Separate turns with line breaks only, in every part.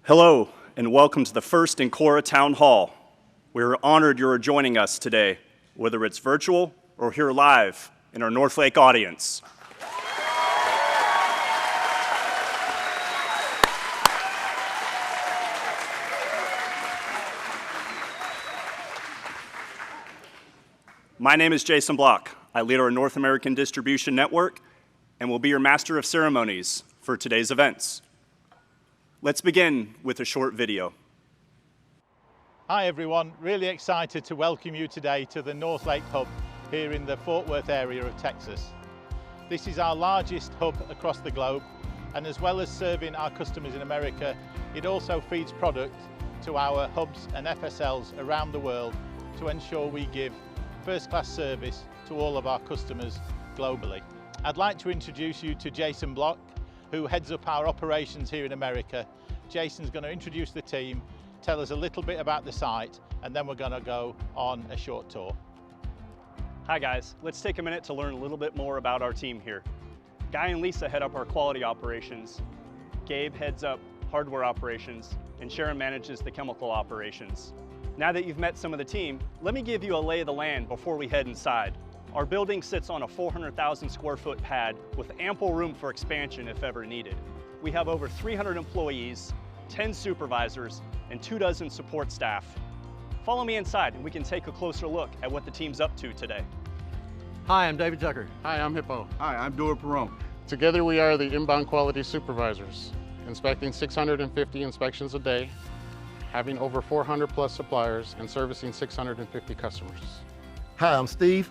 Hello, and welcome to the first Encora Town Hall. We're honored you're joining us today, whether it's virtual or here live in our Northlake audience. My name is Jason Block. I lead our North American distribution network and will be your master of ceremonies for today's events. Let's begin with a short video.
Hi everyone, really excited to welcome you today to the Northlake hub here in the Fort Worth area of Texas. This is our largest hub across the globe, and as well as serving our customers in America, it also feeds product to our hubs and FSLs around the world to ensure we give first-class service to all of our customers globally. I'd like to introduce you to Jason Block, who heads up our operations here in America. Jason's going to introduce the team, tell us a little bit about the site, and then we're going to go on a short tour.
Hi guys, let's take a minute to learn a little bit more about our team here. Guy and Lisa head up our quality operations, Gabe heads up hardware operations, and Sharon manages the chemical operations. Now that you've met some of the team, let me give you a lay of the land before we head inside. Our building sits on a 400,000 square foot pad with ample room for expansion if ever needed. We have over 300 employees, 10 supervisors, and 24 support staff. Follow me inside and we can take a closer look at what the team's up to today.
Hi, I'm David Tucker.
Hi, I'm Hippo.
Hi, I'm Dora Perone.
Together we are the inbound quality supervisors, inspecting 650 inspections a day, having over 400 plus suppliers, and servicing 650 customers.
Hi, I'm Steve.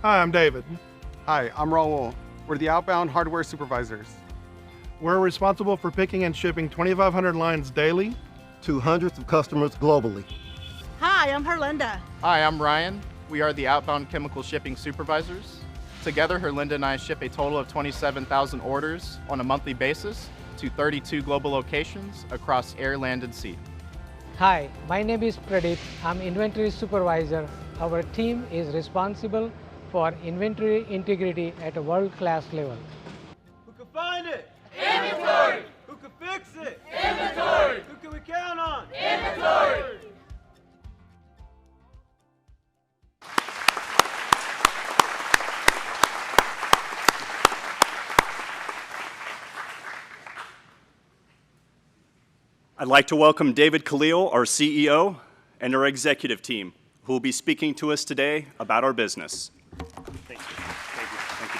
Hi, I'm David.
Hi, I'm Raul. We're the outbound hardware supervisors.
We're responsible for picking and shipping 2,500 lines daily
To hundreds of customers globally.
Hi, I'm Herlinda.
Hi, I'm Ryan. We are the outbound chemical shipping supervisors. Together, Herlinda and I ship a total of 27,000 orders on a monthly basis to 32 global locations across air, land, and sea.
Hi, my name is Pradeep. I'm inventory supervisor. Our team is responsible for inventory integrity at a world-class level.
Who can find it? Inventory! Who can fix it? Inventory! Who can we count on? Inventory!
I'd like to welcome David Khalil, our CEO, and our executive team, who will be speaking to us today about our business. Thank you. Thank you,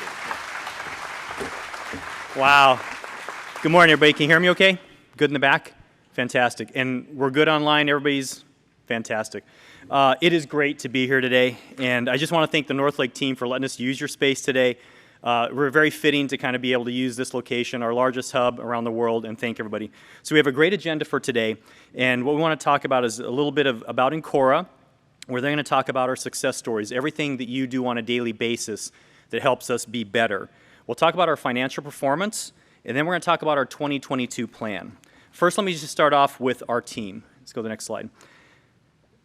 David.
Wow. Good morning, everybody. Can you hear me okay? Good in the back? Fantastic. And we're good online. Everybody's fantastic. It is great to be here today, and I just want to thank the Northlake team for letting us use your space today. We're very fitting to kind of be able to use this location, our largest hub around the world, and thank everybody. So we have a great agenda for today, and what we want to talk about is a little bit about Encora, where they're going to talk about our success stories, everything that you do on a daily basis that helps us be better. We'll talk about our financial performance, and then we're going to talk about our 2022 plan. First, let me just start off with our team. Let's go to the next slide.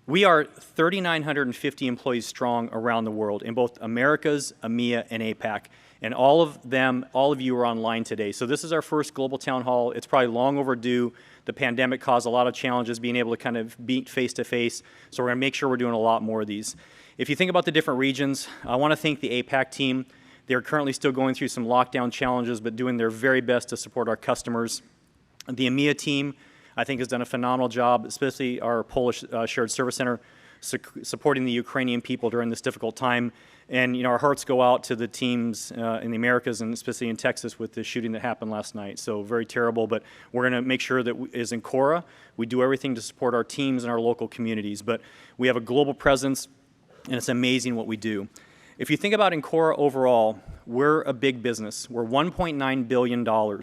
We are 3,950 employees strong around the world in both Americas, EMEA, and APAC. And all of you are online today. So this is our first global town hall. It's probably long overdue. The pandemic caused a lot of challenges being able to kind of meet face-to-face. So we're going to make sure we're doing a lot more of these. If you think about the different regions, I want to thank the APAC team. They're currently still going through some lockdown challenges, but doing their very best to support our customers. The EMEA team, I think, has done a phenomenal job, especially our Polish Shared Service Center, supporting the Ukrainian people during this difficult time. And our hearts go out to the teams in the Americas, and especially in Texas with the shooting that happened last night. So very terrible, but we're going to make sure that as Encora, we do everything to support our teams and our local communities. But we have a global presence, and it's amazing what we do. If you think about Encora overall, we're a big business. We're $1.9 billion.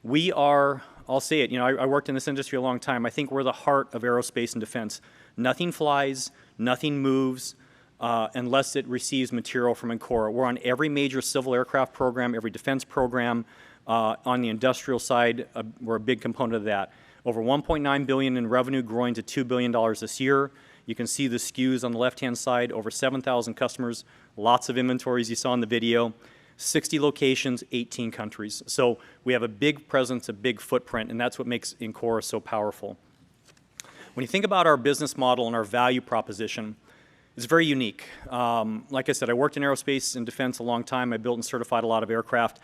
We are, I'll say it, I worked in this industry a long time. I think we're the heart of aerospace and defense. Nothing flies, nothing moves, unless it receives material from Encora. We're on every major civil aircraft program, every defense program. On the industrial side, we're a big component of that. Over $1.9 billion in revenue, growing to $2 billion this year. You can see the SKUs on the left-hand side, over 7,000 customers, lots of inventories you saw in the video. 60 locations, 18 countries. So we have a big presence, a big footprint, and that's what makes Encora so powerful. When you think about our business model and our value proposition, it's very unique. Like I said, I worked in aerospace and defense a long time. I built and certified a lot of aircraft.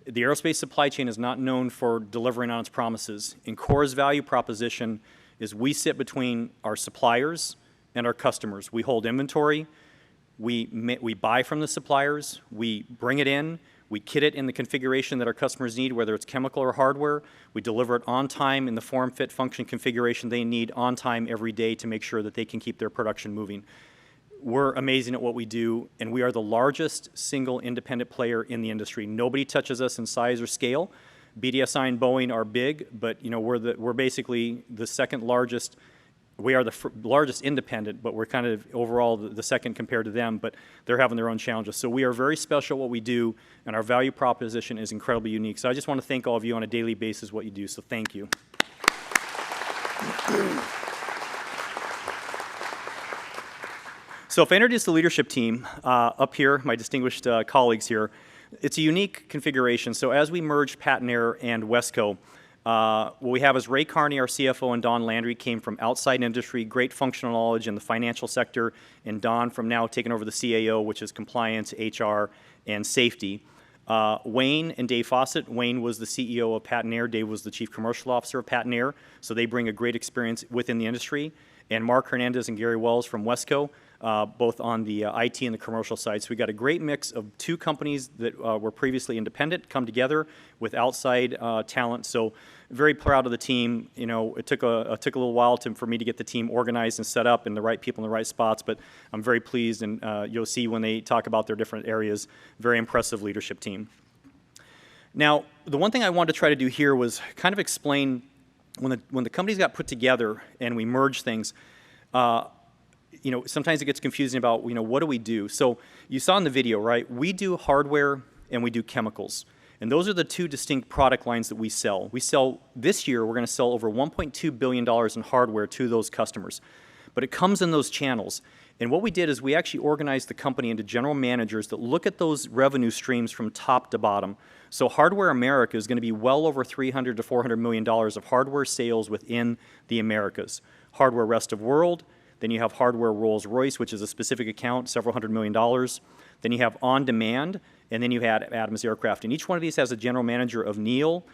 The aerospace supply chain is not known for delivering on its promises. Encora's value proposition is we sit between our suppliers and our customers. We hold inventory, we buy from the suppliers, we bring it in, we kit it in the configuration that our customers need, whether it's chemical or hardware. We deliver it on time in the form, fit, function configuration they need on time every day to make sure that they can keep their production moving. We're amazing at what we do, and we are the largest single independent player in the industry. Nobody touches us in size or scale. BDSI and Boeing are big, but you know, we're basically the second largest. We are the largest independent, but we're kind of overall the second compared to them, but they're having their own challenges. So we are very special at what we do, and our value proposition is incredibly unique. So I just want to thank all of you on a daily basis what you do, so thank you. So if I introduce the leadership team up here, my distinguished colleagues here, it's a unique configuration. So as we merged Patnair and Wesco, what we have is Ray Carney, our CFO, and Don Landry came from outside industry, great functional knowledge in the financial sector, and Don from now taking over the CAO, which is compliance, HR, and safety. Wayne and Dave Fawcett. Wayne was the CEO of Patnair. Dave was the Chief Commercial Officer of Patnair, so they bring a great experience within the industry. And Mark Hernandez and Gary Wells from Wesco, both on the IT and the commercial side. So we got a great mix of two companies that were previously independent come together with outside talent. So very proud of the team. You know, it took a little while for me to get the team organized and set up and the right people in the right spots, but I'm very pleased, and you'll see when they talk about their different areas, very impressive leadership team. Now, the one thing I wanted to try to do here was kind of explain when the companies got put together and we merged things, you know, sometimes it gets confusing about, you know, what do we do? So you saw in the video, right? We do hardware and we do chemicals. And those are the two distinct product lines that we sell. We sell, this year, we're going to sell over $1.2 billion in hardware to those customers. But it comes in those channels. And what we did is we actually organized the company into general managers that look at those revenue streams from top to bottom. So Hardware America is going to be well over $300 to $400 million of hardware sales within the Americas. Hardware Rest of World, then you have Hardware Rolls-Royce, which is a specific account, several $100 million. Then you have On Demand, and then you had Adams Aircraft. And each one of these has a general manager of Neil,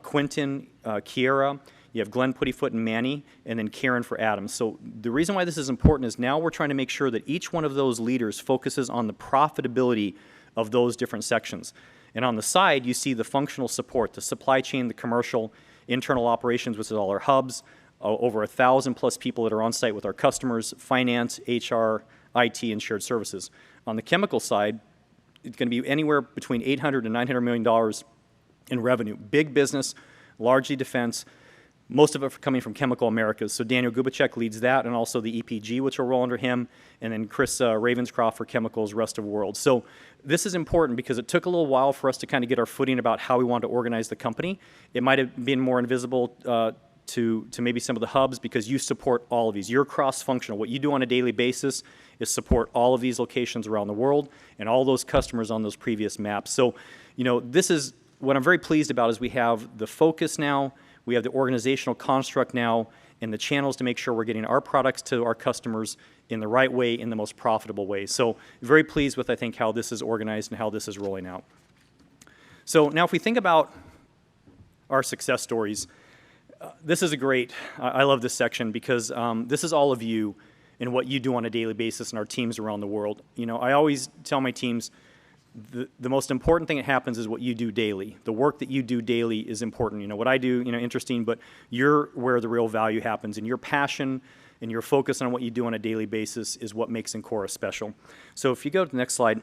Quentin, Kiera. You have Glenn Puttyfoot and Manny, and then Karen for Adams. So the reason why this is important is now we're trying to make sure that each one of those leaders focuses on the profitability of those different sections. And on the side, you see the functional support, the supply chain, the commercial, internal operations, which is all our hubs, over 1,000 plus people that are on site with our customers, finance, HR, IT, and shared services. On the chemical side, it's going to be anywhere between $800 and $900 million in revenue. Big business, largely defense, most of it coming from Chemical Americas. So Daniel Gubacek leads that, and also the EPG, which will roll under him, and then Chris Ravenscroft for Chemicals Rest of World. So this is important because it took a little while for us to kind of get our footing about how we wanted to organize the company. It might have been more invisible to maybe some of the hubs because you support all of these. You're cross-functional. What you do on a daily basis is support all of these locations around the world and all those customers on those previous maps. So, you know, this is what I'm very pleased about is we have the focus now, we have the organizational construct now, and the channels to make sure we're getting our products to our customers in the right way, in the most profitable way. So very pleased with, I think, how this is organized and how this is rolling out. So now if we think about our success stories, this is a great, I love this section because this is all of you and what you do on a daily basis and our teams around the world. You know, I always tell my teams, the most important thing that happens is what you do daily. The work that you do daily is important. You know, what I do, you know, interesting, but you're where the real value happens, and your passion and your focus on what you do on a daily basis is what makes Encora special. So if you go to the next slide,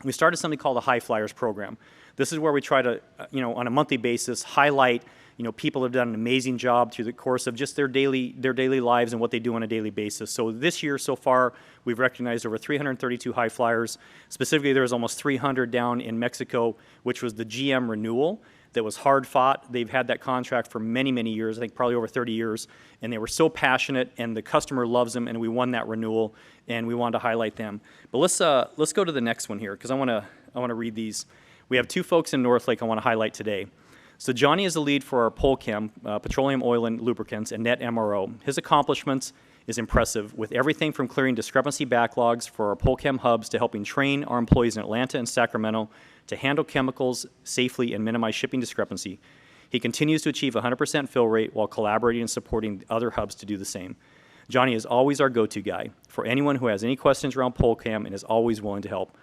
we started something called the High Flyers program. This is where we try to, you know, on a monthly basis, highlight, you know, people have done an amazing job through the course of just their daily lives and what they do on a daily basis. So this year so far, we've recognized over 332 high flyers. Specifically, there was almost 300 down in Mexico, which was the GM renewal. that was hard fought. They've had that contract for many, many years, I think probably over 30 years, and they were so passionate, and the customer loves them, and we won that renewal, and we wanted to highlight them. But let's go to the next one here, because I want to read these. We have two folks in Northlake I want to highlight today. So Johnny is the lead for our PolChem, Petroleum Oil and Lubricants, and Net MRO. His accomplishments is impressive, with everything from clearing discrepancy backlogs for our PolChem hubs to helping train our employees in Atlanta and Sacramento to handle chemicals safely and minimize shipping discrepancy. He continues to achieve 100% fill rate while collaborating and supporting other hubs to do the same. Johnny is always our go-to guy for anyone who has any questions around PolChem and is always willing to help.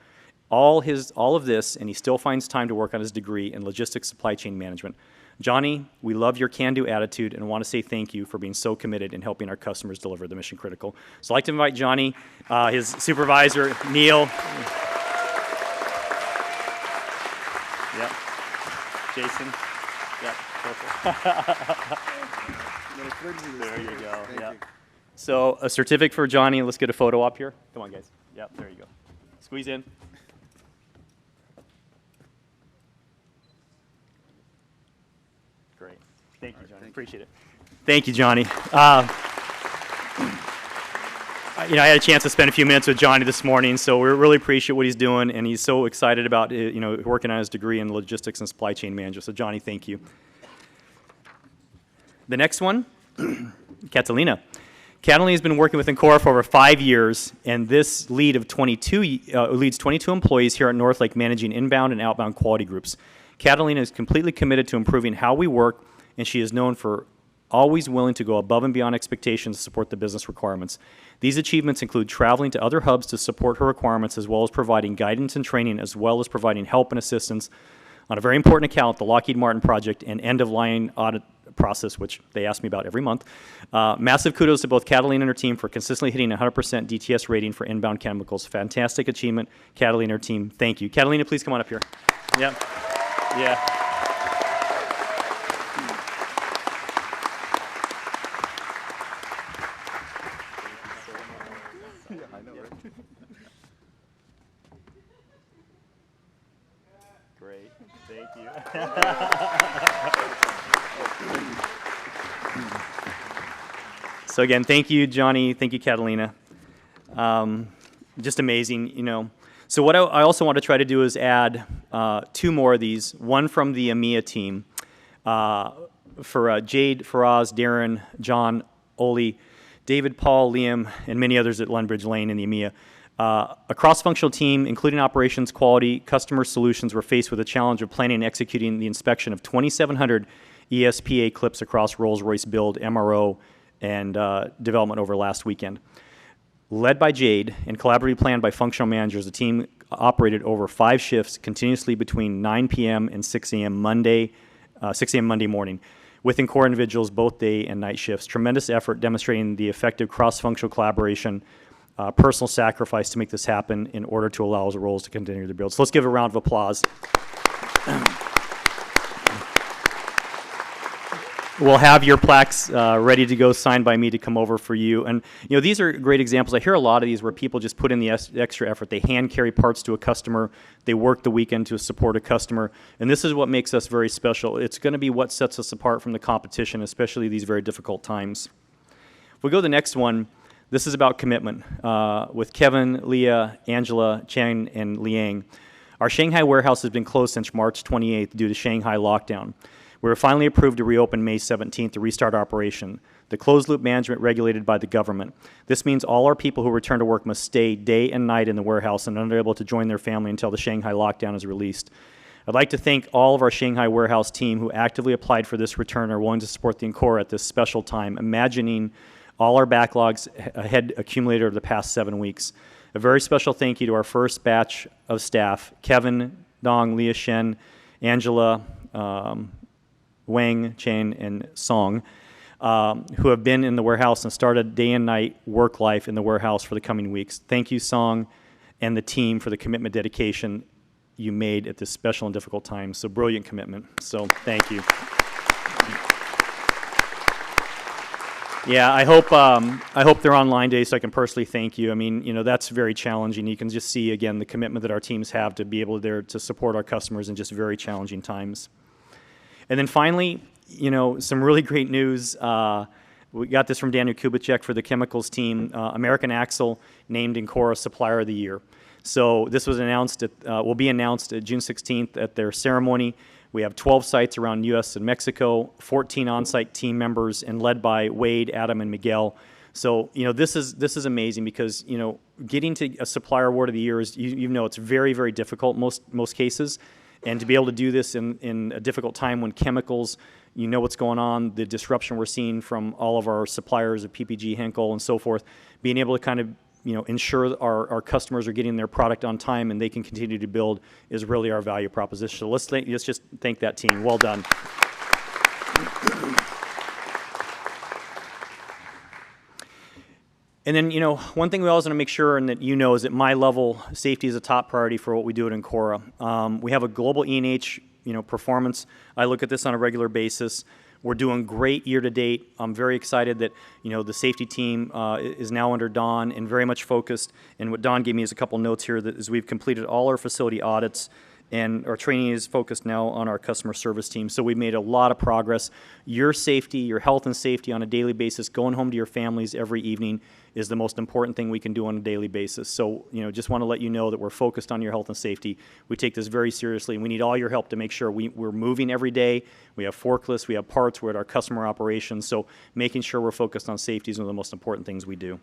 All of this, and he still finds time to work on his degree in logistics supply chain management. Johnny, we love your can-do attitude and want to say thank you for being so committed in helping our customers deliver the mission critical. So I'd like to invite Johnny, his supervisor, Neil. Yep. Jason. Yep. Perfect. There you go. Yep. So a certificate for Johnny. Let's get a photo up here. Come on, guys. Yep. There you go. Squeeze in. Great. Thank you, Johnny. Appreciate it. Thank you, Johnny. I had a chance to spend a few minutes with Johnny this morning, so we really appreciate what he's doing, and he's so excited about working on his degree in logistics and supply chain management. So, Johnny, thank you. The next one, Catalina. Catalina has been working with Encora for over 5 years, and this leads 22 employees here at Northlake managing inbound and outbound quality groups. Catalina is completely committed to improving how we work, and she is known for always willing to go above and beyond expectations to support the business requirements. These achievements include traveling to other hubs to support her requirements, as well as providing guidance and training, as well as providing help and assistance on a very important account, the Lockheed Martin project and end-of-line audit process, which they ask me about every month. Massive kudos to both Catalina and her team for consistently hitting 100% DTS rating for inbound chemicals. Fantastic achievement, Catalina and her team. Thank you. Catalina, please come on up here. Yeah. Yeah. Great. Thank you. So again, thank you, Johnny. Thank you, Catalina. Just amazing, So what I also want to try to do is add 2 more of these. One from the EMEA team for Jade, Faraz, Darren, John, Oli, David, Paul, Liam, and many others at Lundbridge Lane in the EMEA. A cross-functional team, including operations, quality, customer solutions, were faced with the challenge of planning and executing the inspection of 2,700 ESPA clips across Rolls-Royce build, MRO, and development over last weekend. Led by Jade and collaboratively planned by functional managers, the team operated over 5 shifts continuously between 9 p.m. and 6 a.m. Monday morning, with Encora individuals both day and night shifts. Tremendous effort demonstrating the effective cross-functional collaboration, personal sacrifice to make this happen in order to allow the roles to continue to build. So let's give a round of applause. We'll have your plaques ready to go, signed by me to come over for you. And these are great examples. I hear a lot of these where people just put in the extra effort. They hand carry parts to a customer. They work the weekend to support a customer. And this is what makes us very special. It's going to be what sets us apart from the competition, especially these very difficult times. If we go to the next one, this is about commitment with Kevin, Leah, Angela, Chang, and Liang. Our Shanghai warehouse has been closed since March 28th due to Shanghai lockdown. We were finally approved to reopen May 17th to restart operation. The closed-loop management regulated by the government. This means all our people who return to work must stay day and night in the warehouse and are unable to join their family until the Shanghai lockdown is released. I'd like to thank all of our Shanghai warehouse team who actively applied for this return and are willing to support the Encora at this special time, imagining all our backlogs had accumulated over the past 7 weeks. A very special thank you to our first batch of staff, Kevin, Dong, Leah Shen, Angela, Wang, Chen, and Song, who have been in the warehouse and started day and night work life in the warehouse for the coming weeks. Thank you, Song, and the team for the commitment, dedication you made at this special and difficult time. So brilliant commitment. So thank you. Yeah, I hope they're online today so I can personally thank you. I mean, that's very challenging. You can just see, again, the commitment that our teams have to be able to support our customers in just very challenging times. And then finally, some really great news. We got this from Daniel Kubicek for the chemicals team. American Axle named Encora Supplier of the Year. So this was announced, will be announced June 16th at their ceremony. We have 12 sites around U.S. and Mexico, 14 on-site team members, and led by Wade, Adam, and Miguel. So, this is amazing because, getting to a Supplier Award of the Year is, it's very, very difficult most cases. And to be able to do this in a difficult time when chemicals, what's going on, the disruption we're seeing from all of our suppliers of PPG, Henkel, and so forth, being able to kind of, ensure our customers are getting their product on time and they can continue to build is really our value proposition. So let's just thank that team. Well done. And then, one thing we always want to make sure and that is at my level, safety is a top priority for what we do at Encora. We have a global E&H, performance. I look at this on a regular basis. We're doing great year to date. I'm very excited that, the safety team is now under Don and very much focused. And what Don gave me is a couple notes here that is we've completed all our facility audits and our training is focused now on our customer service team. So we've made a lot of progress. Your safety, your health and safety on a daily basis, going home to your families every evening is the most important thing we can do on a daily basis. So, just want to let you know that we're focused on your health and safety. We take this very seriously, and we need all your help to make sure we're moving every day. We have forklifts, we have parts, we're at our customer operations. So making sure we're focused on safety is one of the most important things we do.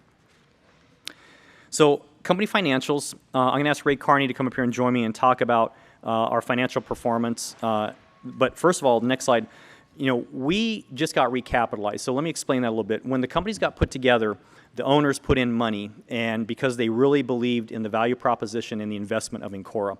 So company financials, I'm going to ask Ray Carney to come up here and join me and talk about our financial performance. But first of all, the next slide, we just got recapitalized. So let me explain that a little bit. When the companies got put together, the owners put in money, and because they really believed in the value proposition and the investment of Encora.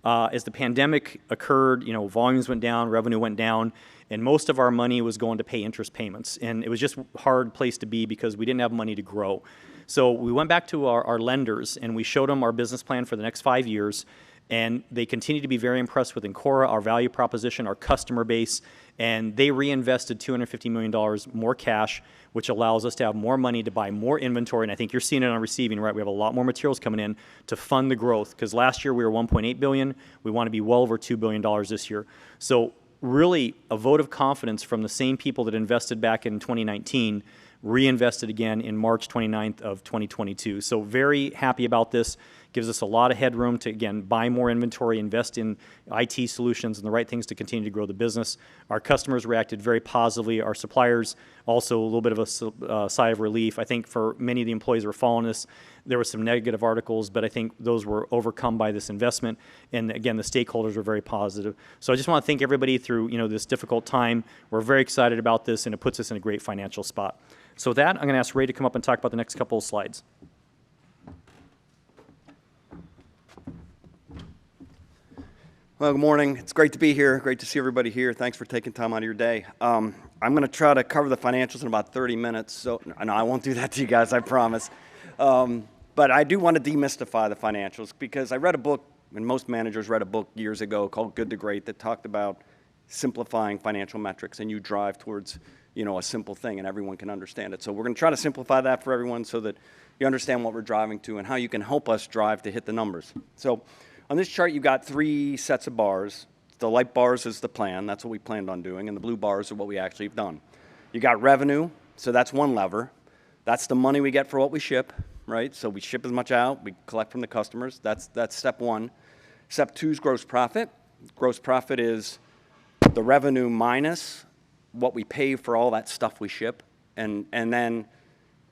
As the pandemic occurred, volumes went down, revenue went down, and most of our money was going to pay interest payments. And it was just a hard place to be because we didn't have money to grow. So we went back to our lenders, and we showed them our business plan for the next 5 years. And they continue to be very impressed with Encora, our value proposition, our customer base, and they reinvested $250 million more cash, which allows us to have more money to buy more inventory. And I think you're seeing it on receiving, right? We have a lot more materials coming in to fund the growth, because last year we were $1.8 billion. We want to be well over $2 billion this year. So really a vote of confidence from the same people that invested back in 2019, reinvested again in March 29th of 2022. So very happy about this. Gives us a lot of headroom to, again, buy more inventory, invest in IT solutions and the right things to continue to grow the business. Our customers reacted very positively. Our suppliers also a little bit of a sigh of relief. I think for many of the employees who were following this, there were some negative articles, but I think those were overcome by this investment. And again, the stakeholders were very positive. So I just want to thank everybody through this difficult time. We're very excited about this, and it puts us in a great financial spot. So with that, I'm going to ask Ray to come up and talk about the next couple of slides.
Well, good morning. It's great to be here. Great to see everybody here. Thanks for taking time out of your day. I'm going to try to cover the financials in about 30 minutes. So no, I won't do that to you guys, I promise. But I do want to demystify the financials because I read a book, and most managers read a book years ago called Good to Great that talked about simplifying financial metrics, and you drive towards a simple thing and everyone can understand it. So we're going to try to simplify that for everyone so that you understand what we're driving to and how you can help us drive to hit the numbers. So on this chart, you've got 3 sets of bars. The light bars is the plan. That's what we planned on doing. And the blue bars are what we actually have done. You got revenue. So that's one lever. That's the money we get for what we ship, right? So we ship as much out. We collect from the customers. That's step 1. Step 2 is gross profit. Gross profit is the revenue minus what we pay for all that stuff we ship. And then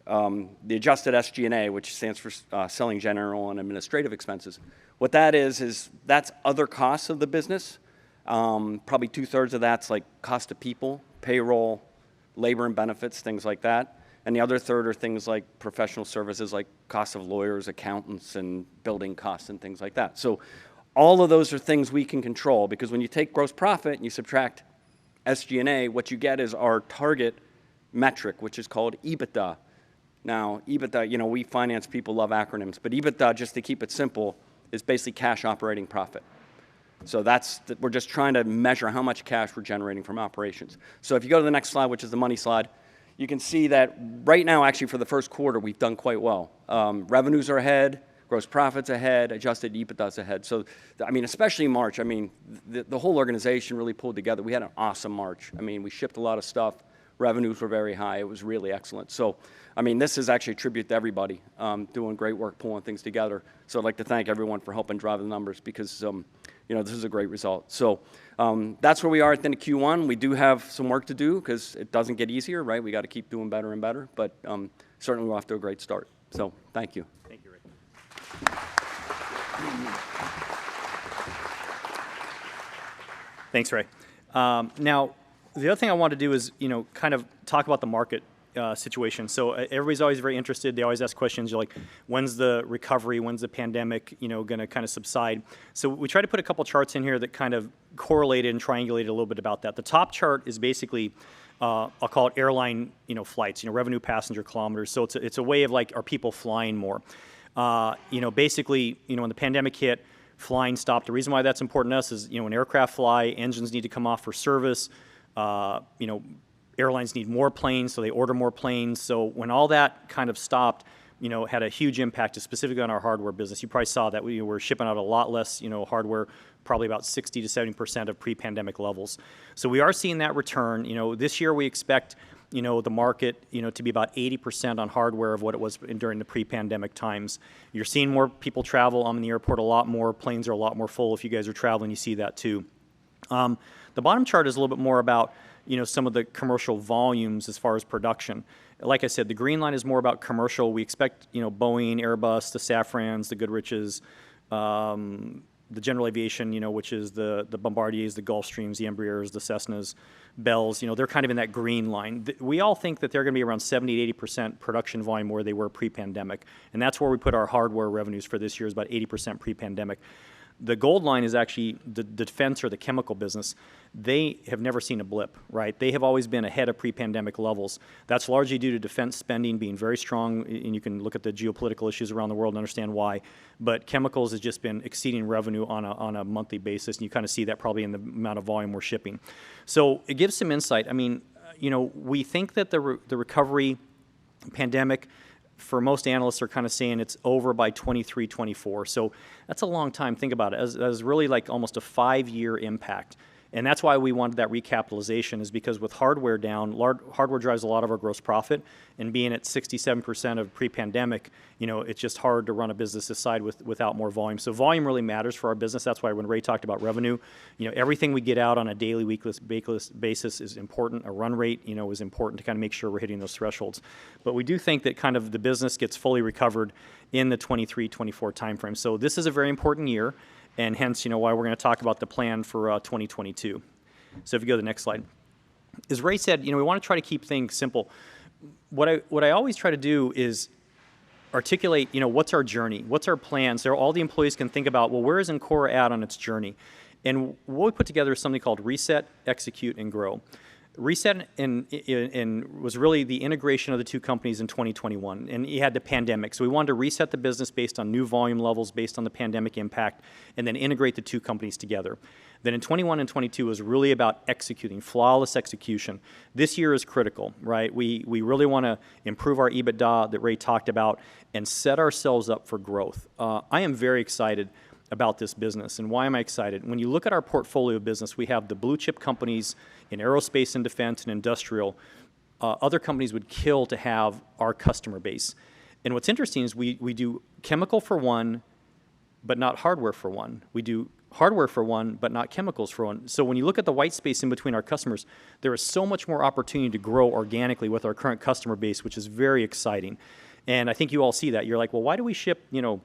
the adjusted SG&A, which stands for selling, general, and administrative expenses. What that is that's other costs of the business. Probably 2/3 of that's like cost of people, payroll, labor and benefits, things like that. And the other third are things like professional services, like cost of lawyers, accountants, and building costs and things like that. So all of those are things we can control, because when you take gross profit and you subtract SG&A, what you get is our target metric, which is called EBITDA. Now, EBITDA, we finance people love acronyms, but EBITDA, just to keep it simple, is basically cash operating profit. So we're just trying to measure how much cash we're generating from operations. So if you go to the next slide, which is the money slide, you can see that right now, actually for the first quarter, we've done quite well. Revenues are ahead. gross profits ahead, adjusted EBITDA's ahead. So, I mean, especially March, I mean, the whole organization really pulled together. We had an awesome March. I mean, we shipped a lot of stuff. Revenues were very high. It was really excellent. So, I mean, this is actually a tribute to everybody doing great work, pulling things together. So I'd like to thank everyone for helping drive the numbers because, you know, this is a great result. So that's where we are at the end of Q1. We do have some work to do because it doesn't get easier, right? We got to keep doing better and better, but certainly we're off to a great start. So thank you.
Thank you, Rick. Thanks, Ray. Now, the other thing I want to do is, you know, kind of talk about the market situation. So everybody's always very interested. They always ask questions. You're like, when's the recovery? When's the pandemic, you know, going to kind of subside? So we try to put a couple charts in here that kind of correlated and triangulated a little bit about that. The top chart is basically, I'll call it airline, you know, flights, you know, revenue passenger kilometers. So it's a way of like, are people flying more? You know, basically, you know, when the pandemic hit, flying stopped. The reason why that's important to us is, you know, when aircraft fly, engines need to come off for service. You know, airlines need more planes, so they order more planes. So when all that kind of stopped, you know, had a huge impact, specifically on our hardware business. You probably saw that we were shipping out a lot less, you know, hardware, probably about 60 to 70% of pre-pandemic levels. So we are seeing that return. You know, this year we expect, you know, the market, you know, to be about 80% on hardware of what it was during the pre-pandemic times. You're seeing more people travel. I'm in the airport a lot more. Planes are a lot more full. If you guys are traveling, you see that too. The bottom chart is a little bit more about, you know, some of the commercial volumes as far as production. Like I said, the green line is more about commercial. We expect, you know, Boeing, Airbus, the Safrans, the Goodriches, the general aviation, you know, which is the Bombardiers, the Gulfstreams, the Embraers, the Cessnas, Bells, you know, they're kind of in that green line. We all think that they're going to be around 70 to 80% production volume where they were pre-pandemic. And that's where we put our hardware revenues for this year is about 80% pre-pandemic. The gold line is actually the defense or the chemical business. They have never seen a blip, right? They have always been ahead of pre-pandemic levels. That's largely due to defense spending being very strong, and you can look at the geopolitical issues around the world and understand why. But chemicals has just been exceeding revenue on a monthly basis, and you kind of see that probably in the amount of volume we're shipping. So it gives some insight. I mean, you know, we think that the recovery pandemic, for most analysts are kind of saying it's over by 23, 24. So that's a long time. Think about it. As really like almost a 5-year impact. And that's why we wanted that recapitalization, is because with hardware down, hardware drives a lot of our gross profit, and being at 67% of pre-pandemic, you know, it's just hard to run a business this side without more volume. So volume really matters for our business. That's why when Ray talked about revenue, you know, everything we get out on a daily, weekly basis is important. A run rate, you know, is important to kind of make sure we're hitting those thresholds. But we do think that kind of the business gets fully recovered in the 23, 24 timeframe. So this is a very important year, and hence, you know, why we're going to talk about the plan for 2022. So if you go to the next slide. As Ray said, you know, we want to try to keep things simple. What I always try to do is articulate, you know, what's our journey? What's our plan? So all the employees can think about, well, where is Encora at on its journey? And what we put together is something called Reset, Execute, and Grow. Reset and was really the integration of the two companies in 2021, and you had the pandemic. So we wanted to reset the business based on new volume levels, based on the pandemic impact, and then integrate the two companies together. Then in 21 and 22 was really about executing, flawless execution. This year is critical, right? We really want to improve our EBITDA that Ray talked about and set ourselves up for growth. I am very excited about this business. And why am I excited? When you look at our portfolio of business, we have the blue chip companies in aerospace and defense and industrial. Other companies would kill to have our customer base. And what's interesting is we do chemical for one, but not hardware for one. We do hardware for one, but not chemicals for one. So when you look at the white space in between our customers, there is so much more opportunity to grow organically with our current customer base, which is very exciting. And I think you all see that. You're like, well, why do we ship, you know,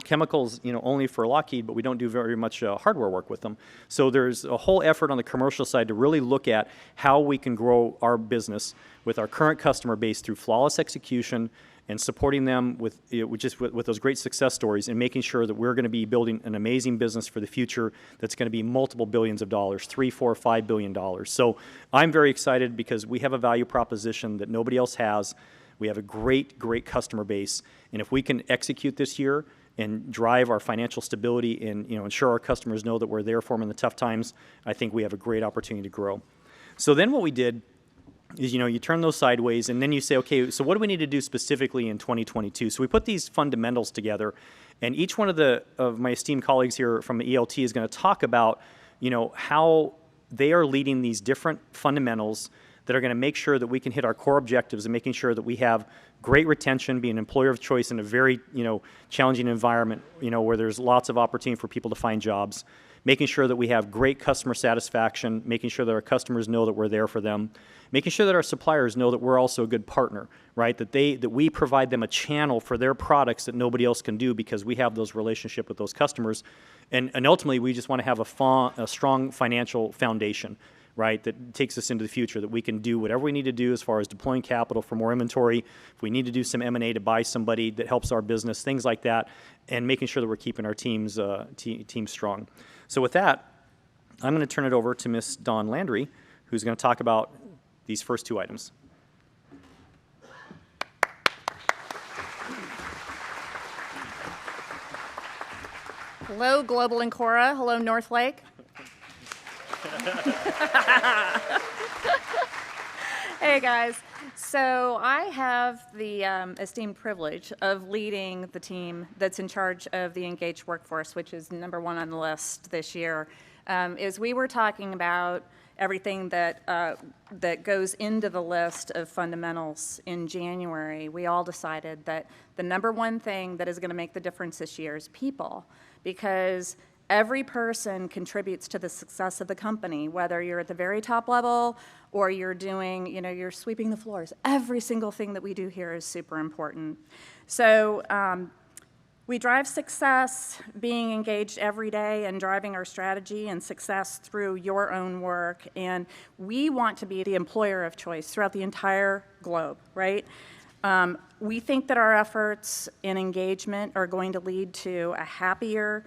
chemicals, you know, only for Lockheed, but we don't do very much hardware work with them. So there's a whole effort on the commercial side to really look at how we can grow our business with our current customer base through flawless execution and supporting them with, you know, with those great success stories, and making sure that we're going to be building an amazing business for the future that's going to be multiple billions of dollars, $3, $4, $5 billion. So I'm very excited because we have a value proposition that nobody else has. We have a great customer base, and if we can execute this year and drive our financial stability and, you know, ensure our customers know that we're there for them in the tough times, I think we have a great opportunity to grow. So then what we did is, you know, you turn those sideways and then you say, okay, so what do we need to do specifically in 2022? So we put these fundamentals together, And each one of my esteemed colleagues here from the ELT is going to talk about, how they are leading these different fundamentals that are going to make sure that we can hit our core objectives and making sure that we have great retention, be an employer of choice in a very, challenging environment, where there's lots of opportunity for people to find jobs, making sure that we have great customer satisfaction, making sure that our customers know that we're there for them, making sure that our suppliers know that we're also a good partner, right? That we provide them a channel for their products that nobody else can do because we have those relationships with those customers. And ultimately, we just want to have a strong financial foundation, right, that takes us into the future, that we can do whatever we need to do as far as deploying capital for more inventory, if we need to do some M&A to buy somebody that helps our business, things like that, and making sure that we're keeping our teams strong. So with that, I'm going to turn it over to Ms. Dawn Landry, who's going to talk about these first two items.
Hello, Global Ancora. Hello, Northlake. Hey, guys. So I have the esteemed privilege of leading the team that's in charge of the engaged workforce, which is #1 on the list this year. As we were talking about everything that goes into the list of fundamentals in January, we all decided that the #1 thing that is going to make the difference this year is people, because every person contributes to the success of the company, whether you're at the very top level or you're doing, you're sweeping the floors. Every single thing that we do here is super important. So we drive success being engaged every day and driving our strategy and success through your own work. And we want to be the employer of choice throughout the entire globe, right? We think that our efforts in engagement are going to lead to a happier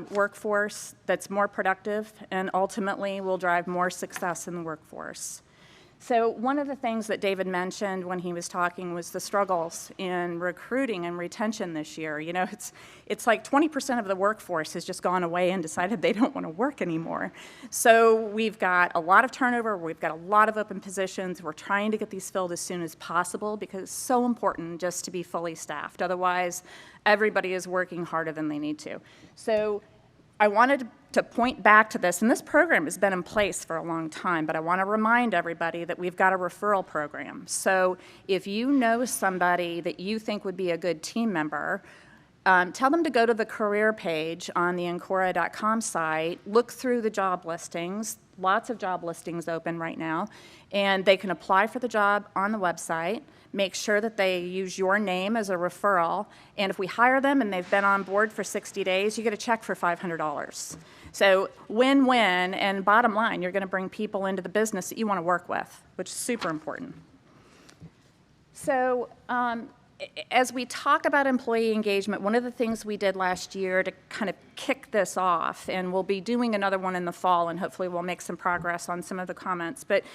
workforce that's more productive and ultimately will drive more success in the workforce. So one of the things that David mentioned when he was talking was the struggles in recruiting and retention this year. It's like 20% of the workforce has just gone away and decided they don't want to work anymore. So we've got a lot of turnover, we've got a lot of open positions. We're trying to get these filled as soon as possible because it's so important just to be fully staffed. Otherwise, everybody is working harder than they need to. So I wanted to point back to this, and this program has been in place for a long time, but I want to remind everybody that we've got a referral program. So if you know somebody that you think would be a good team member, tell them to go to the career page on the Ancora.com site, look through the job listings, lots of job listings open right now, and they can apply for the job on the website. Make sure that they use your name as a referral, and if we hire them and they've been on board for 60 days, you get a check for $500. So win-win, and bottom line, you're going to bring people into the business that you want to work with, which is super important. So as we talk about employee engagement, one of the things we did last year to kind of kick this off, and we'll be doing another one in the fall, and hopefully we'll make some progress on some of the comments, but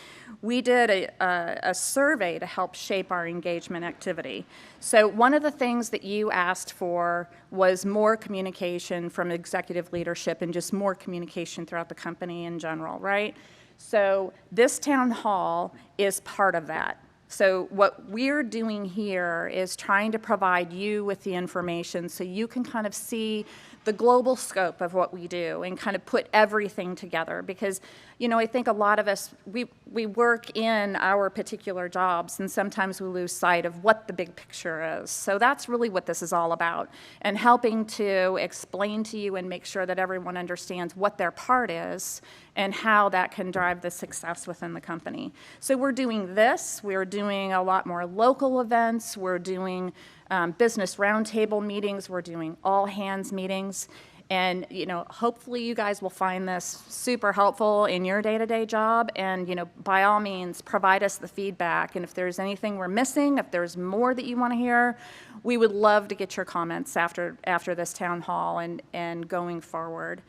we did a survey to help shape our engagement activity. So one of the things that you asked for was more communication from executive leadership and just more communication throughout the company in general, right? So this town hall is part of that. So what we're doing here is trying to provide you with the information so you can kind of see the global scope of what we do and kind of put everything together. Because, I think a lot of us, we work in our particular jobs, and sometimes we lose sight of what the big picture is. So that's really what this is all about, and helping to explain to you and make sure that everyone understands what their part is and how that can drive the success within the company. So we're doing this. We're doing a lot more local events. We're doing business roundtable meetings. We're doing all hands meetings. And, hopefully you guys will find this super helpful in your day-to-day job. And, by all means, provide us the feedback. And if there's anything we're missing, if there's more that you want to hear, we would love to get your comments after this town hall and going forward.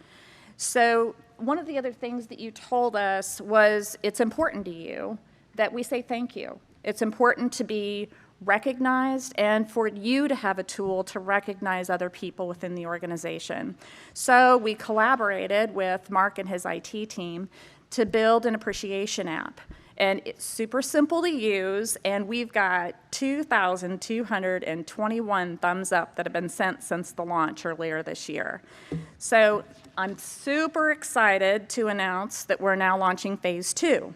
So one of the other things that you told us was it's important to you that we say thank you. It's important to be recognized and for you to have a tool to recognize other people within the organization. So we collaborated with Mark and his IT team to build an appreciation app. And it's super simple to use, and we've got 2,221 thumbs up that have been sent since the launch earlier this year. So I'm super excited to announce that we're now launching phase 2.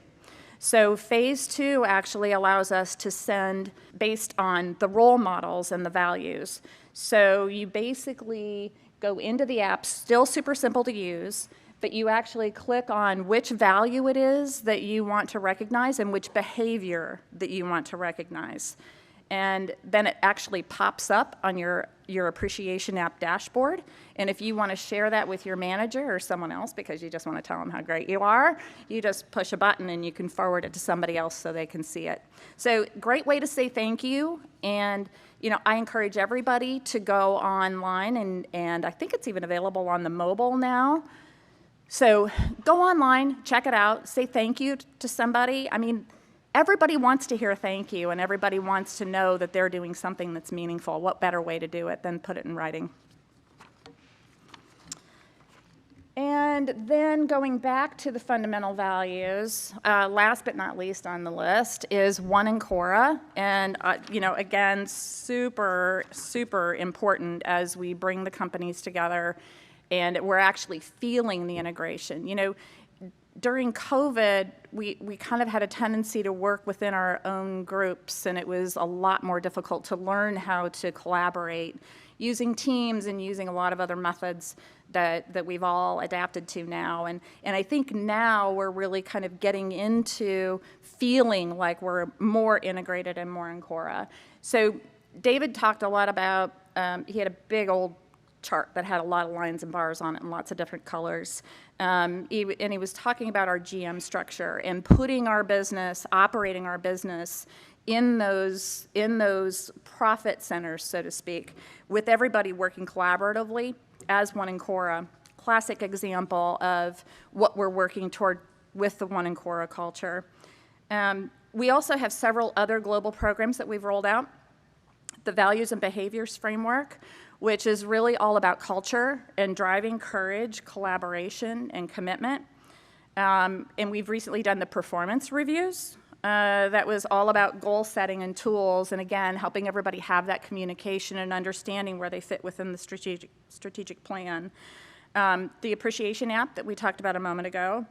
So phase 2 actually allows us to send based on the role models and the values. So you basically go into the app, still super simple to use, but you actually click on which value it is that you want to recognize and which behavior that you want to recognize. And then it actually pops up on your appreciation app dashboard. And if you want to share that with your manager or someone else because you just want to tell them how great you are, you just push a button and you can forward it to somebody else so they can see it. So great way to say thank you. And I encourage everybody to go online, and I think it's even available on the mobile now. So go online, check it out, say thank you to somebody. I mean, everybody wants to hear thank you, and everybody wants to know that they're doing something that's meaningful. What better way to do it than put it in writing? And then going back to the fundamental values, last but not least on the list is One Ancora. And, again, super, super important as we bring the companies together and we're actually feeling the integration. During COVID, we kind of had a tendency to work within our own groups, and it was a lot more difficult to learn how to collaborate using Teams and using a lot of other methods that we've all adapted to now. And I think now we're really kind of getting into feeling like we're more integrated and more Ancora. So David talked a lot about, he had a big old chart that had a lot of lines and bars on it and lots of different colors. And he was talking about our GM structure and putting our business, operating our business in those profit centers, so to speak, with everybody working collaboratively as One Ancora. Classic example of what we're working toward with the One Ancora culture. We also have several other global programs that we've rolled out. The Values and Behaviors Framework, which is really all about culture and driving courage, collaboration, and commitment. And we've recently done the performance reviews. That was all about goal setting and tools, and again, helping everybody have that communication and understanding where they fit within the strategic plan. The appreciation app that we talked about a moment ago.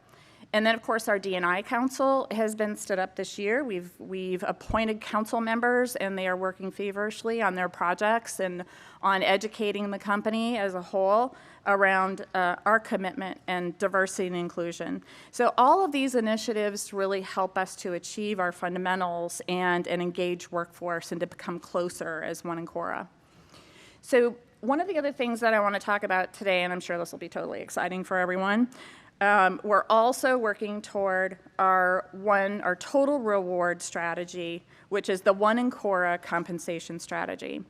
And then, of course, our D&I Council has been stood up this year. We've appointed council members, and they are working feverishly on their projects and on educating the company as a whole around our commitment and diversity and inclusion. So all of these initiatives really help us to achieve our fundamentals and an engaged workforce and to become closer as One Ancora. So one of the other things that I want to talk about today, and I'm sure this will be totally exciting for everyone, we're also working toward our total reward strategy, which is the One Ancora compensation strategy.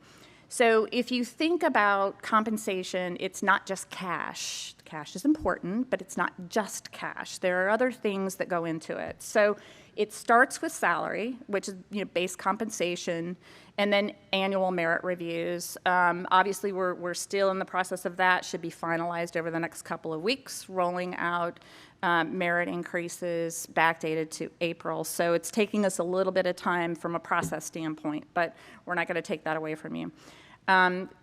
So if you think about compensation, it's not just cash. Cash is important, but it's not just cash. There are other things that go into it. So it starts with salary, which is base compensation, and then annual merit reviews. Obviously, we're still in the process of that. Should be finalized over the next couple of weeks, rolling out merit increases backdated to April. So it's taking us a little bit of time from a process standpoint, but we're not going to take that away from you.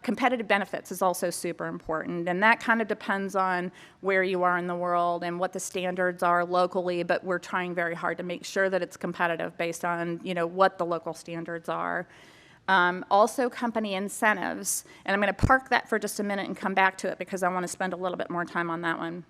Competitive benefits is also super important, and that kind of depends on where you are in the world and what the standards are locally, but we're trying very hard to make sure that it's competitive based on what the local standards are. Also company incentives, and I'm going to park that for just a minute and come back to it because I want to spend a little bit more time on that one.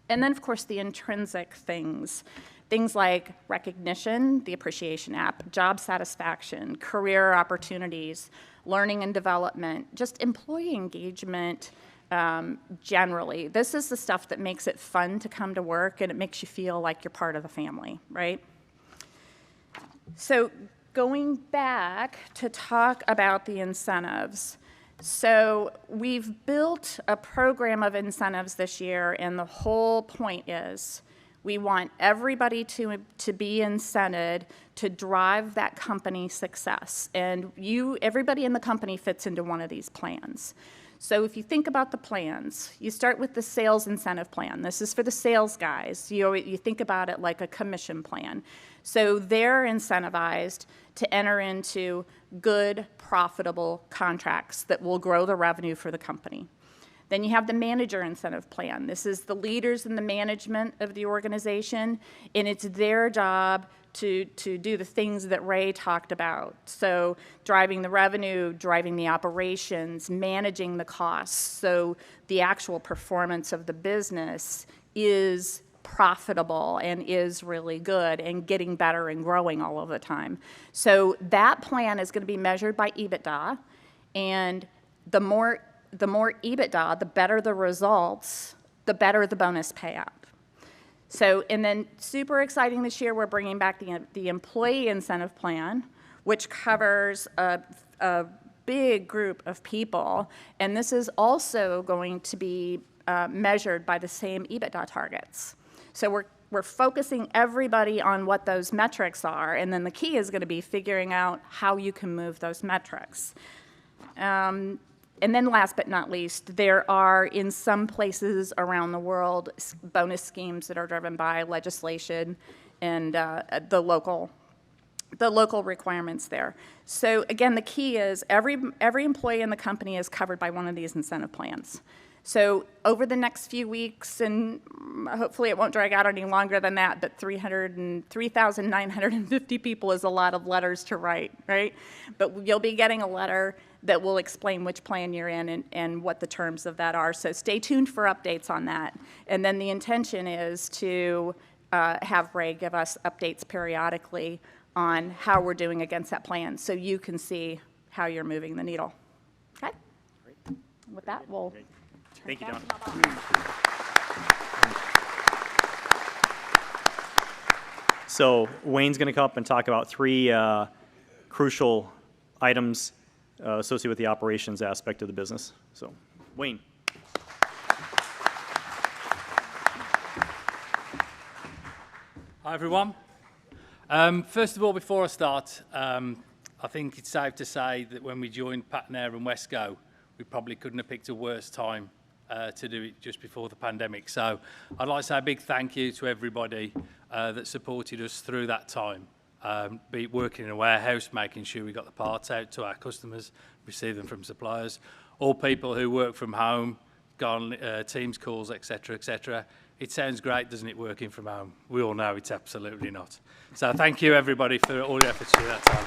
And then, of course, the intrinsic things. Things like recognition, the appreciation app, job satisfaction, career opportunities, learning and development, just employee engagement generally. This is the stuff that makes it fun to come to work, and it makes you feel like you're part of the family, right? So going back to talk about the incentives. So we've built a program of incentives this year, and the whole point is we want everybody to be incented to drive that company success. And everybody in the company fits into one of these plans. So if you think about the plans, you start with the sales incentive plan. This is for the sales guys. You think about it like a commission plan. So they're incentivized to enter into good, profitable contracts that will grow the revenue for the company. Then you have the manager incentive plan. This is the leaders and the management of the organization, and it's their job to do the things that Ray talked about. So driving the revenue, driving the operations, managing the costs, so the actual performance of the business is profitable and is really good and getting better and growing all of the time. So that plan is going to be measured by EBITDA, and the more EBITDA, the better the results, the better the bonus payout. So, and then super exciting this year, we're bringing back the employee incentive plan, which covers a big group of people, and this is also going to be measured by the same EBITDA targets. So we're focusing everybody on what those metrics are, and then the key is going to be figuring out how you can move those metrics. And then last but not least, there are in some places around the world bonus schemes that are driven by legislation and the local requirements there. So again, the key is every employee in the company is covered by one of these incentive plans. So over the next few weeks, and hopefully it won't drag out any longer than that, but 3,950 people is a lot of letters to write, right? But you'll be getting a letter that will explain which plan you're in and what the terms of that are. So stay tuned for updates on that. And then the intention is to have Ray give us updates periodically on how we're doing against that plan so you can see how you're moving the needle. Okay? Great. With that, we'll...
Thank you, Dawn. So Wayne's going to come up and talk about three crucial items associated with the operations aspect of the business. So, Wayne.
Hi, everyone. First of all, before I start, I think it's safe to say that when we joined Patnair and Wesco, we probably couldn't have picked a worse time to do it just before the pandemic. So I'd like to say a big thank you to everybody that supported us through that time. Be it working in a warehouse, making sure we got the parts out to our customers, receive them from suppliers, or people who work from home, go on Teams calls, etc., etc. It sounds great, doesn't it, working from home? We all know it's absolutely not. So thank you, everybody, for all your efforts through that time.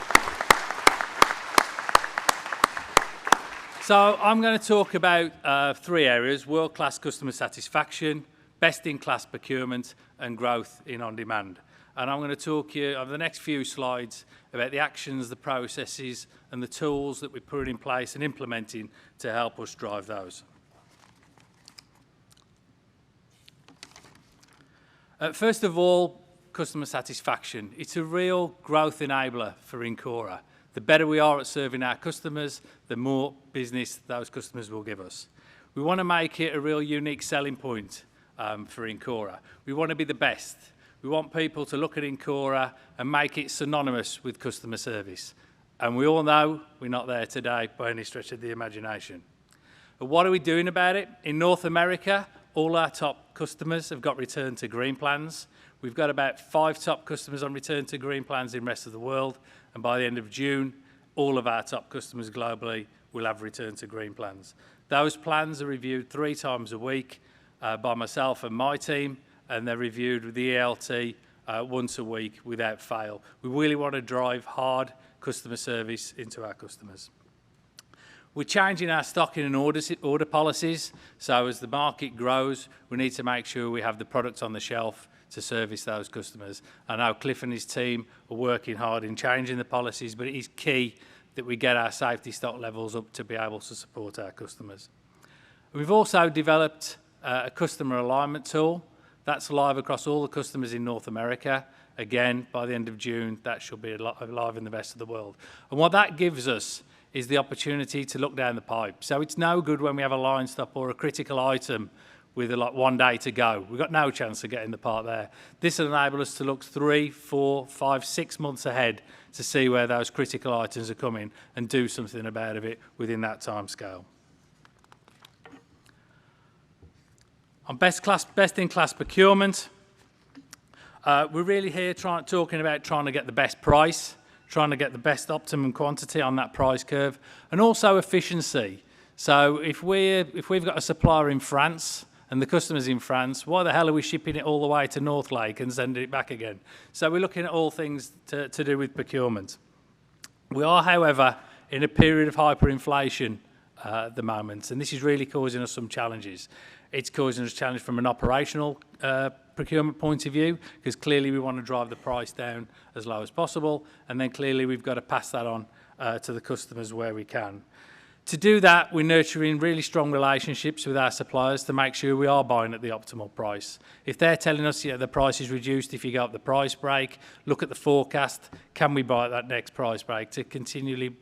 So I'm going to talk about three areas: world-class customer satisfaction, best-in-class procurement, and growth in on-demand. And I'm going to talk to you over the next few slides about the actions, the processes, and the tools that we're putting in place and implementing to help us drive those. First of all, customer satisfaction. It's a real growth enabler for Incora. The better we are at serving our customers, the more business those customers will give us. We want to make it a real unique selling point for Incora. We want to be the best. We want people to look at Incora and make it synonymous with customer service. And we all know we're not there today by any stretch of the imagination. But what are we doing about it? In North America, all our top customers have got return to green plans. We've got about 5 top customers on return to green plans in the rest of the world. And by the end of June, all of our top customers globally will have return to green plans. Those plans are reviewed 3 times a week by myself and my team, and they're reviewed with the ELT once a week without fail. We really want to drive hard customer service into our customers. We're changing our stocking and order policies, so as the market grows, we need to make sure we have the products on the shelf to service those customers. I know Cliff and his team are working hard in changing the policies, but it is key that we get our safety stock levels up to be able to support our customers. We've also developed a customer alignment tool. That's live across all the customers in North America. Again, by the end of June, that should be live in the rest of the world. And what that gives us is the opportunity to look down the pipe. So it's no good when we have a line stop or a critical item with like 1 day to go. We've got no chance of getting the part there. This will enable us to look 3, 4, 5, 6 months ahead to see where those critical items are coming and do something about it within that time scale. On best-in-class procurement, we're really here talking about trying to get the best price, trying to get the best optimum quantity on that price curve, and also efficiency. So if we've got a supplier in France and the customer's in France, why the hell are we shipping it all the way to Northlake and sending it back again? So we're looking at all things to do with procurement. We are, however, in a period of hyperinflation at the moment, and this is really causing us some challenges. It's causing us challenge from an operational procurement point of view, because clearly we want to drive the price down as low as possible, and then clearly we've got to pass that on to the customers where we can. To do that, we're nurturing really strong relationships with our suppliers to make sure we are buying at the optimal price. If they're telling us, the price is reduced if you go up the price break, look at the forecast, can we buy at that next price break to continually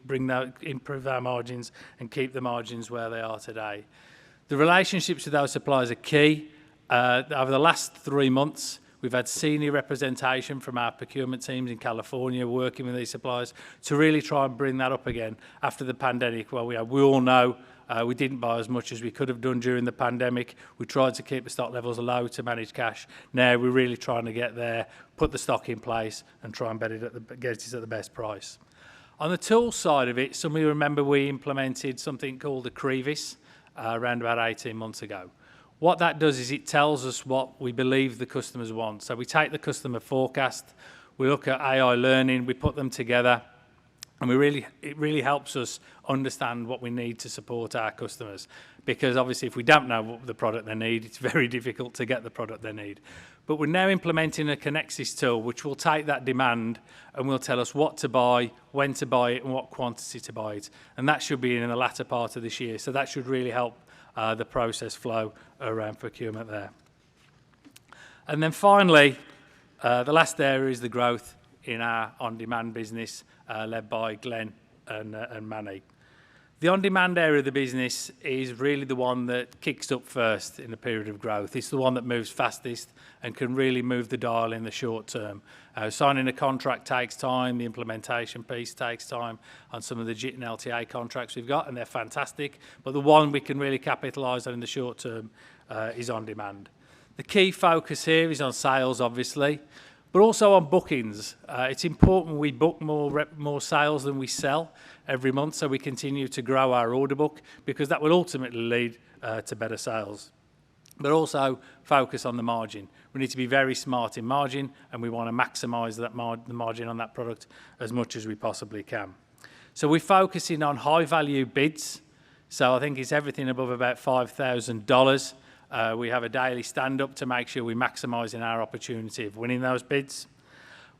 improve our margins and keep the margins where they are today. The relationships with our suppliers are key. Over the last 3 months, we've had senior representation from our procurement teams in California working with these suppliers to really try and bring that up again after the pandemic. Well, we all know we didn't buy as much as we could have done during the pandemic. We tried to keep the stock levels low to manage cash. Now we're really trying to get there, put the stock in place and try and get it at the best price. On the tools side of it, some of you remember we implemented something called a Crevis around about 18 months ago. What that does is it tells us what we believe the customers want. So we take the customer forecast, we look at AI learning, we put them together, and it really helps us understand what we need to support our customers. Because obviously if we don't know what the product they need, it's very difficult to get the product they need. But we're now implementing a Connexus tool which will take that demand and will tell us what to buy, when to buy it, and what quantity to buy it. And that should be in the latter part of this year. So that should really help the process flow around procurement there. And then finally, the last area is the growth in our on-demand business led by Glenn and Manny. The on-demand area of the business is really the one that kicks up first in a period of growth. It's the one that moves fastest and can really move the dial in the short term. Signing a contract takes time, the implementation piece takes time on some of the JIT and LTA contracts we've got, and they're fantastic. But the one we can really capitalise on in the short term is on-demand. The key focus here is on sales, obviously, but also on bookings. It's important we book more sales than we sell every month, so we continue to grow our order book, because that will ultimately lead to better sales. But also focus on the margin. We need to be very smart in margin, and we want to maximise the margin on that product as much as we possibly can. So we're focusing on high-value bids. So I think it's everything above about $5,000. We have a daily stand-up to make sure we're maximising our opportunity of winning those bids.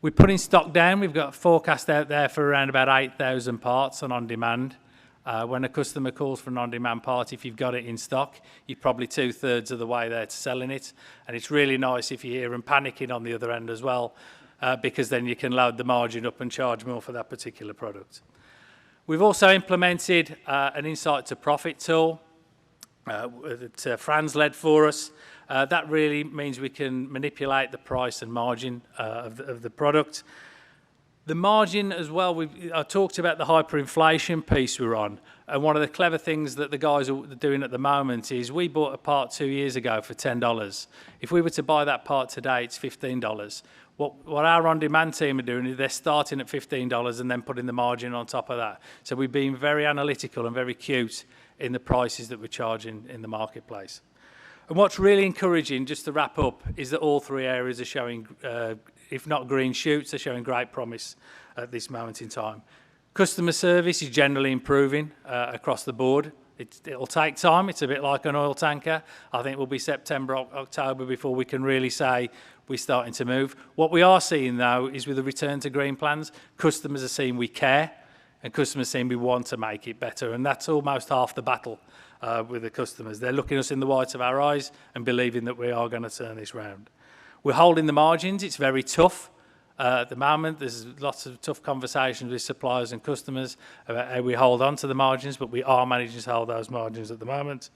We're putting stock down. We've got a forecast out there for around about 8,000 parts on-demand. When a customer calls for an on-demand part, if you've got it in stock, you're probably 2/3 of the way there to selling it. And it's really nice if you hear them panicking on the other end as well, because then you can load the margin up and charge more for that particular product. We've also implemented an insight to profit tool that Franz led for us. That really means we can manipulate the price and margin of the product. The margin as well, I talked about the hyperinflation piece we're on, and one of the clever things that the guys are doing at the moment is we bought a part 2 years ago for $10. If we were to buy that part today, it's $15. What our on-demand team are doing is they're starting at $15 and then putting the margin on top of that. So we've been very analytical and very cute in the prices that we're charging in the marketplace. And what's really encouraging, just to wrap up, is that all three areas are showing, if not green shoots, they're showing great promise at this moment in time. Customer service is generally improving across the board. It'll take time. It's a bit like an oil tanker. I think it will be September, October before we can really say we're starting to move. What we are seeing, though, is with the return to green plans, customers are seeing we care, and customers saying we want to make it better, and that's almost half the battle with the customers. They're looking us in the whites of our eyes and believing that we are going to turn this round. We're holding the margins. It's very tough at the moment. There's lots of tough conversations with suppliers and customers about how we hold on to the margins, but we are managing to hold those margins at the moment.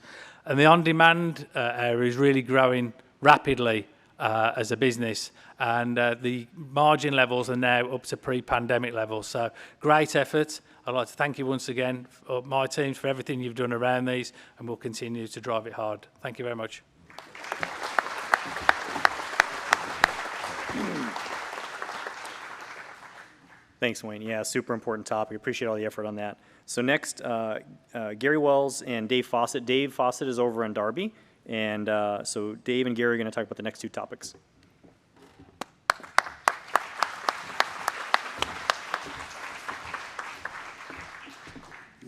And the on-demand area is really growing rapidly as a business, and the margin levels are now up to pre-pandemic levels. So great effort. I'd like to thank you once again, for my teams, for everything you've done around these, and we'll continue to drive it hard. Thank you very much.
Thanks, Wayne. Yeah, super important topic. Appreciate all the effort on that. So next, Gary Wells and Dave Fawcett. Dave Fawcett is over in Darby, and so Dave and Gary are going to talk about the next two topics.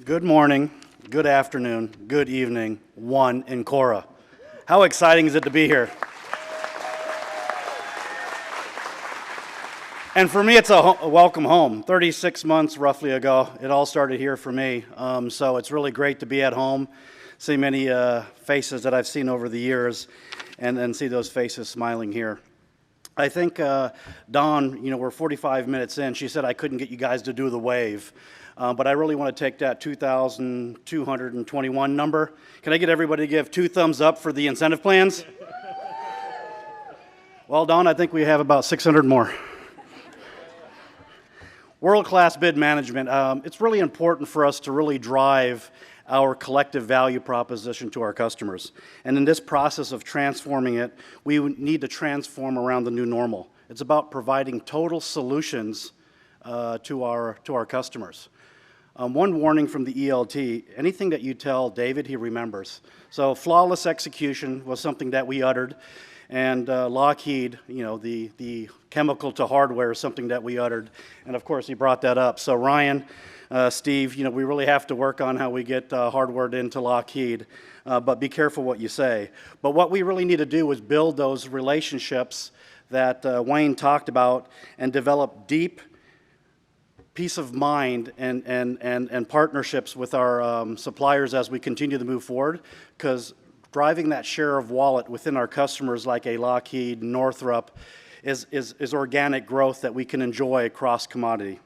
Good morning, good afternoon, good evening, one in Cora. How exciting is it to be here? And for me, it's a welcome home. 36 months roughly ago, it all started here for me. So it's really great to be at home, see many faces that I've seen over the years, and then see those faces smiling here. I think Dawn, we're 45 minutes in. She said I couldn't get you guys to do the wave. But I really want to take that 2,221 number. Can I get everybody to give 2 thumbs up for the incentive plans? Well, Dawn, I think we have about 600 more. World-class bid management. It's really important for us to really drive our collective value proposition to our customers. And in this process of transforming it, we need to transform around the new normal. It's about providing total solutions to our customers. One warning from the ELT, anything that you tell David, he remembers. So flawless execution was something that we uttered, and Lockheed, the chemical to hardware is something that we uttered, and of course he brought that up. So Ryan, Steve, we really have to work on how we get hardware into Lockheed, but be careful what you say. But what we really need to do is build those relationships that Wayne talked about and develop deep peace of mind and partnerships with our suppliers as we continue to move forward, because driving that share of wallet within our customers like a Lockheed, Northrop, is organic growth that we can enjoy across commodity.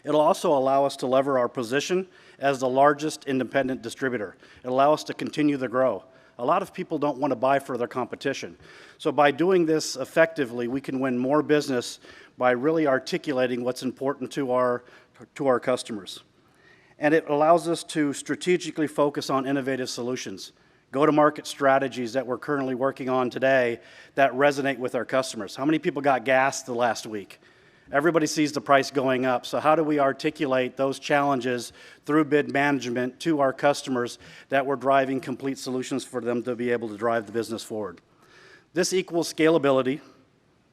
It'll also allow us to lever our position as the largest independent distributor. It'll allow us to continue to grow. A lot of people don't want to buy for their competition. So by doing this effectively, we can win more business by really articulating what's important to our customers. And it allows us to strategically focus on innovative solutions, go-to-market strategies that we're currently working on today that resonate with our customers. How many people got gas the last week? Everybody sees the price going up, so how do we articulate those challenges through bid management to our customers that we're driving complete solutions for them to be able to drive the business forward? This equals scalability,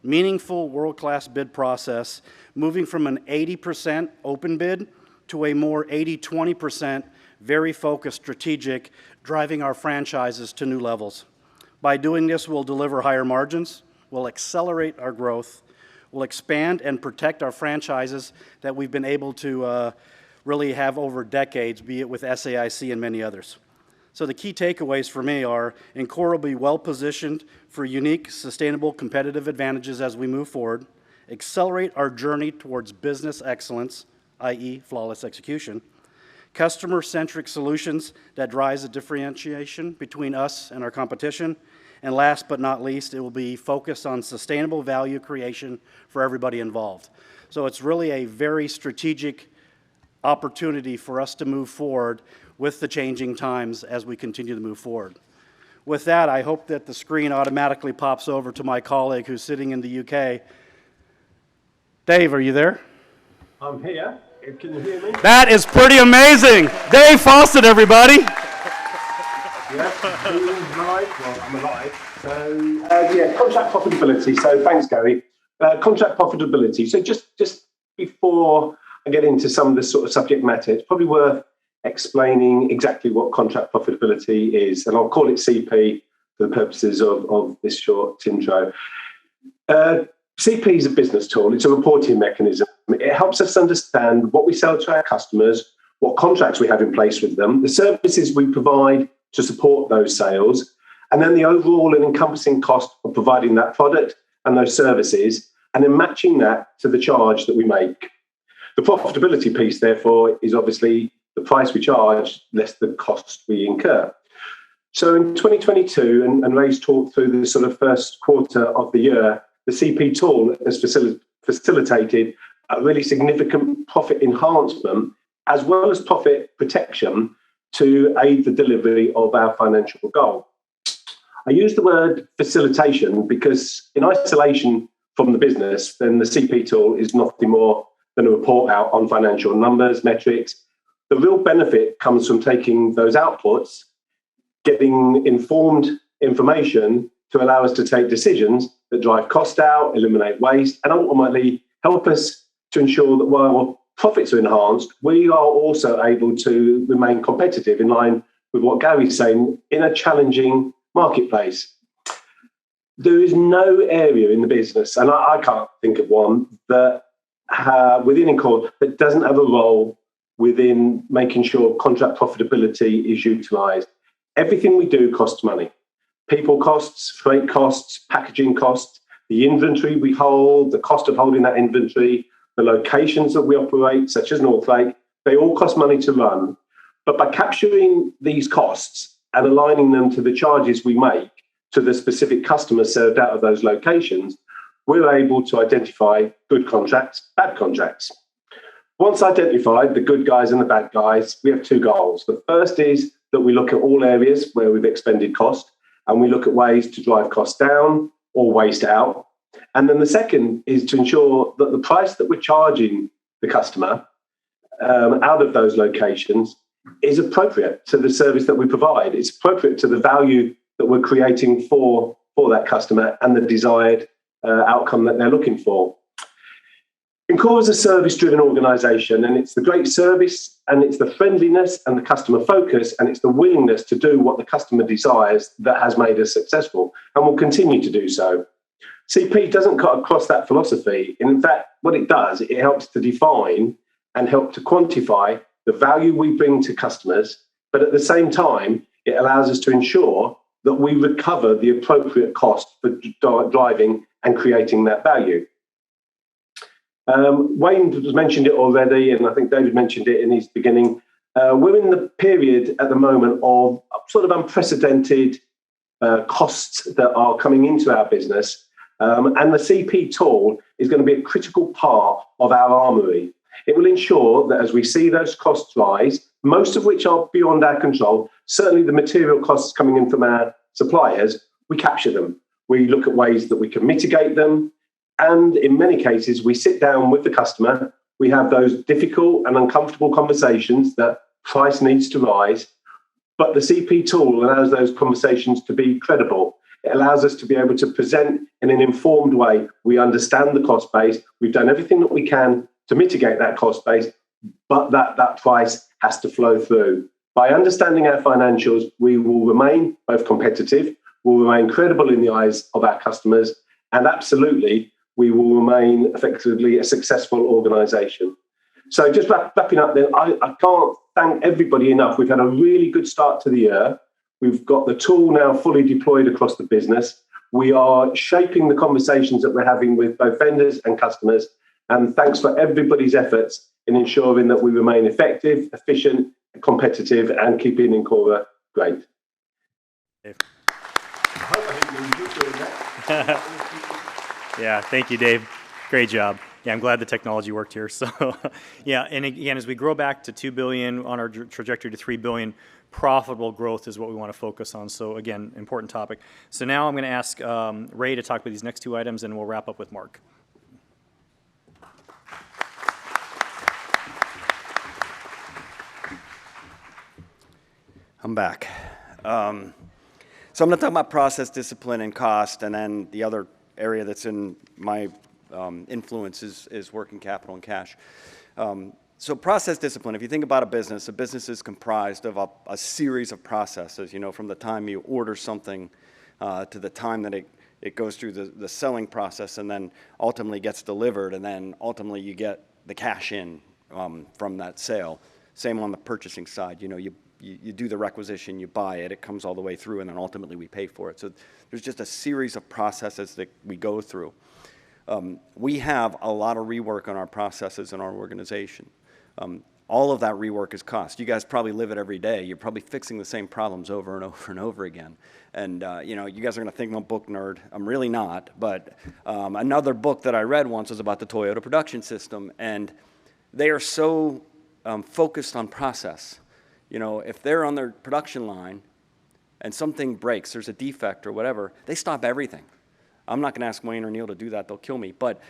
meaningful world-class bid process, moving from an 80% open bid to a more 80-20% very focused strategic, driving our franchises to new levels. By doing this, we'll deliver higher margins, we'll accelerate our growth, we'll expand and protect our franchises that we've been able to really have over decades, be it with SAIC and many others. So the key takeaways for me are Encora will be well-positioned for unique, sustainable, competitive advantages as we move forward, accelerate our journey towards business excellence, i.e. flawless execution, customer-centric solutions that drives the differentiation between us and our competition, and last but not least, it will be focused on sustainable value creation for everybody involved. So it's really a very strategic opportunity for us to move forward with the changing times as we continue to move forward. With that, I hope that the screen automatically pops over to my colleague who's sitting in the UK. Dave, are you there?
I'm here. Can you hear me?
That is pretty amazing. Dave Fawcett, everybody.
Yes, right. Well, I'm alive. So, yeah, contract profitability. So, thanks, Gary. Contract profitability. So, just before I get into some of the sort of subject matter, it's probably worth explaining exactly what contract profitability is, and I'll call it CP for the purposes of this short intro. CP is a business tool. It's a reporting mechanism. It helps us understand what we sell to our customers, what contracts we have in place with them, the services we provide to support those sales, and then the overall and encompassing cost of providing that product and those services, and then matching that to the charge that we make. The profitability piece, therefore, is obviously the price we charge less the cost we incur. So in 2022, and Ray's talked through the sort of first quarter of the year, the CP tool has facilitated a really significant profit enhancement as well as profit protection to aid the delivery of our financial goal. I use the word facilitation because in isolation, from the business, then the CP tool is nothing more than a report out on financial numbers, metrics. The real benefit comes from taking those outputs, getting informed information to allow us to take decisions that drive cost out, eliminate waste, and ultimately help us to ensure that while profits are enhanced, we are also able to remain competitive in line with what Gary's saying in a challenging marketplace. There is no area in the business, and I can't think of one, that within Incora that doesn't have a role within making sure contract profitability is utilised. Everything we do costs money. People costs, freight costs, packaging costs, the inventory we hold, the cost of holding that inventory, the locations that we operate, such as Northlake, they all cost money to run. But by capturing these costs and aligning them to the charges we make to the specific customers served out of those locations, we're able to identify good contracts, bad contracts. Once identified, the good guys and the bad guys, we have two goals. The first is that we look at all areas where we've expended cost, and we look at ways to drive costs down or waste out. And then the second is to ensure that the price that we're charging the customer out of those locations is appropriate to the service that we provide. It's appropriate to the value that we're creating for that customer and the desired outcome that they're looking for. Incora is a service-driven organisation, and it's the great service, and it's the friendliness and the customer focus, and it's the willingness to do what the customer desires that has made us successful, and will continue to do so. CP doesn't cut across that philosophy. And in fact, what it does, it helps to define and help to quantify the value we bring to customers, but at the same time, it allows us to ensure that we recover the appropriate cost for driving and creating that value. Wayne has mentioned it already, and I think David mentioned it in his beginning. We're in the period at the moment of sort of unprecedented costs that are coming into our business, and the CP tool is going to be a critical part of our armoury. It will ensure that as we see those costs rise, most of which are beyond our control, certainly the material costs coming in from our suppliers, we capture them. We look at ways that we can mitigate them. And in many cases, we sit down with the customer. We have those difficult and uncomfortable conversations that price needs to rise. But the CP tool allows those conversations to be credible. It allows us to be able to present in an informed way. We understand the cost base. We've done everything that we can to mitigate that cost base, but that price has to flow through. By understanding our financials, we will remain both competitive, will remain credible in the eyes of our customers, and absolutely, we will remain effectively a successful organisation. So just wrapping up then, I can't thank everybody enough. We've had a really good start to the year. We've got the tool now fully deployed across the business. We are shaping the conversations that we're having with both vendors and customers. And thanks for everybody's efforts in ensuring that we remain effective, efficient, competitive, and keeping Incora great.
Dave. Yeah, thank you, Dave. Great job. Yeah, I'm glad the technology worked here. So, yeah, and again, as we grow back to $2 billion on our trajectory to $3 billion, profitable growth is what we want to focus on. So, again, important topic. So now I'm going to ask Ray to talk about these next two items, and we'll wrap up with Mark.
I'm back. So I'm going to talk about process discipline and cost, and then the other area that's in my influence is working capital and cash. So process discipline, if you think about a business is comprised of a series of processes, you know, from the time you order something to the time that it goes through the selling process and then ultimately gets delivered, and then ultimately you get the cash in from that sale. Same on the purchasing side. You know, you do the requisition, you buy it, it comes all the way through, and then ultimately we pay for it. So there's just a series of processes that we go through. We have a lot of rework on our processes in our organization. All of that rework is cost. You guys probably live it every day. You're probably fixing the same problems over and over and over again. And, you know, you guys are going to think I'm a book nerd. I'm really not. But another book that I read once was about the Toyota production system. And they are so focused on process. You know, if they're on their production line and something breaks, there's a defect or whatever, they stop everything. I'm not going to ask Wayne or Neil to do that. They'll kill me. But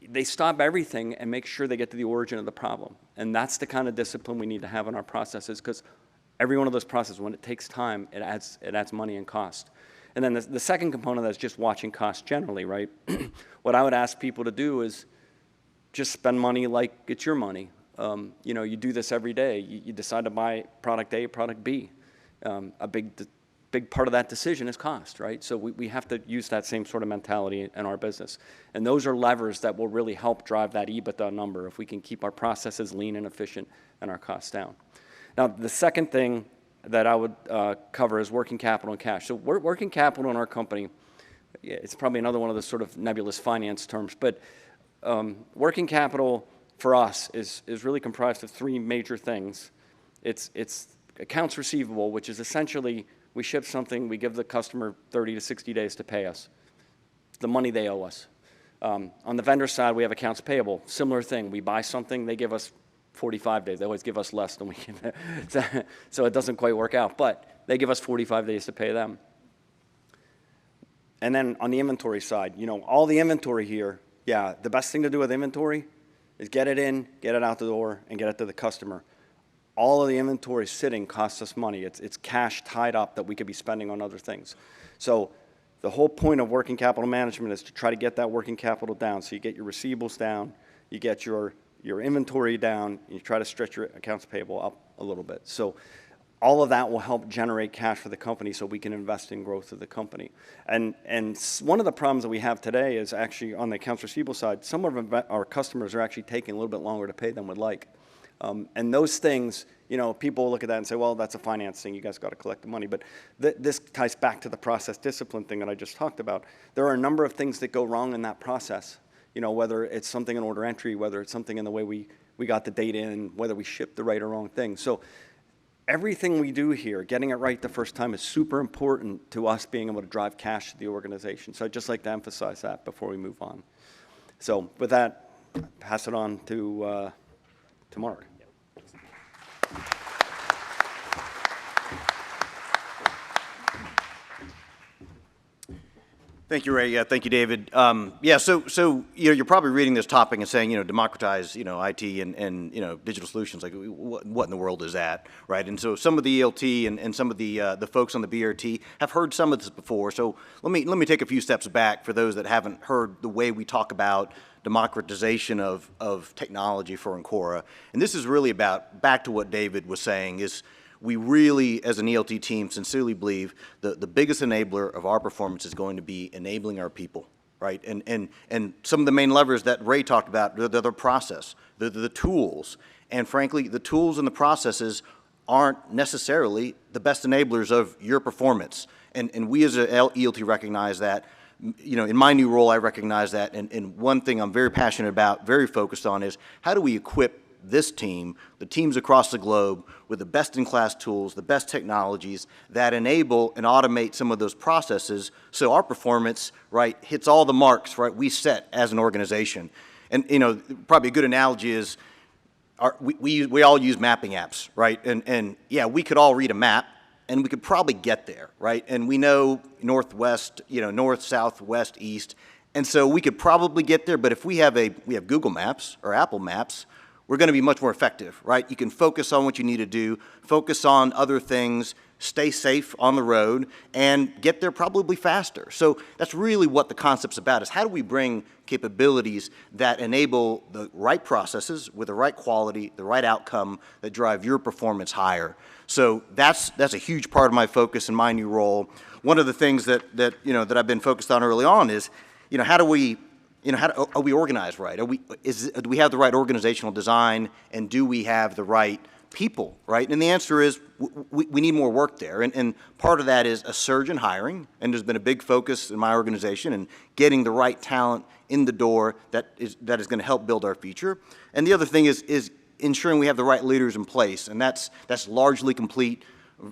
they stop everything and make sure they get to the origin of the problem. And that's the kind of discipline we need to have in our processes, because every one of those processes, when it takes time, it adds money and cost. And then the second component of that is just watching costs generally, right? What I would ask people to do is just spend money like it's your money. You know, you do this every day. You decide to buy product A, product B. A big part of that decision is cost, right? So we have to use that same sort of mentality in our business. And those are levers that will really help drive that EBITDA number if we can keep our processes lean and efficient and our costs down. Now, the second thing that I would cover is working capital and cash. So working capital in our company, it's probably another one of the sort of nebulous finance terms, but working capital for us is really comprised of three major things. It's accounts receivable, which is essentially we ship something, we give the customer 30 to 60 days to pay us. The money they owe us. On the vendor side, we have accounts payable. Similar thing. We buy something, they give us 45 days. They always give us less than we give them. So it doesn't quite work out. But they give us 45 days to pay them. And then on the inventory side, you know, all the inventory here, yeah, the best thing to do with inventory is get it in, get it out the door, and get it to the customer. All of the inventory sitting costs us money. It's cash tied up that we could be spending on other things. So the whole point of working capital management is to try to get that working capital down. So you get your receivables down, you get your inventory down, and you try to stretch your accounts payable up a little bit. So all of that will help generate cash for the company so we can invest in growth of the company. And one of the problems that we have today is actually on the accounts receivable side, some of our customers are actually taking a little bit longer to pay than we'd like. And those things, you know, people look at that and say, well, that's a finance thing. You guys got to collect the money. But this ties back to the process discipline thing that I just talked about. There are a number of things that go wrong in that process. You know, whether it's something in order entry, whether it's something in the way we got the data in, whether we shipped the right or wrong thing. So everything we do here, getting it right the first time is super important to us being able to drive cash to the organization. So I'd just like to emphasize that before we move on. So with that, pass it on to Mark.
Thank you, Ray. Thank you, David. Yeah, so you know, you're probably reading this topic and saying, you know, democratize, you know, IT and you know, digital solutions. Like, what in the world is that, right? And so some of the ELT and some of the folks on the BRT have heard some of this before. So let me take a few steps back for those that haven't heard the way we talk about democratization of technology for Encora. And this is really about, back to what David was saying, is we really, as an ELT team, sincerely believe the biggest enabler of our performance is going to be enabling our people, right? And some of the main levers that Ray talked about, they're the process, the tools. And frankly, the tools and the processes aren't necessarily the best enablers of your performance. And we as an ELT recognize that. You know, in my new role, I recognize that. And one thing I'm very passionate about, very focused on, is how do we equip this team, the teams across the globe, with the best-in-class tools, the best technologies that enable and automate some of those processes so our performance, right, hits all the marks, right, we set as an organization. And, you know, probably a good analogy is we all use mapping apps, right? And yeah, we could all read a map, and we could probably get there, right? And we know northwest, you know, north, south, west, east, and so we could probably get there. But if we have Google Maps or Apple Maps, we're going to be much more effective, right? You can focus on what you need to do, focus on other things, stay safe on the road, and get there probably faster. So that's really what the concept's about, is how do we bring capabilities that enable the right processes with the right quality, the right outcome that drive your performance higher. So that's a huge part of my focus in my new role. One of the things that I've been focused on early on is, you know, how do we, you know, are we organized right? Do we have the right organizational design, and do we have the right people, right? And the answer is we need more work there. And part of that is a surge in hiring, and there's been a big focus in my organization in getting the right talent in the door that is going to help build our future. And the other thing is ensuring we have the right leaders in place, and that's largely complete.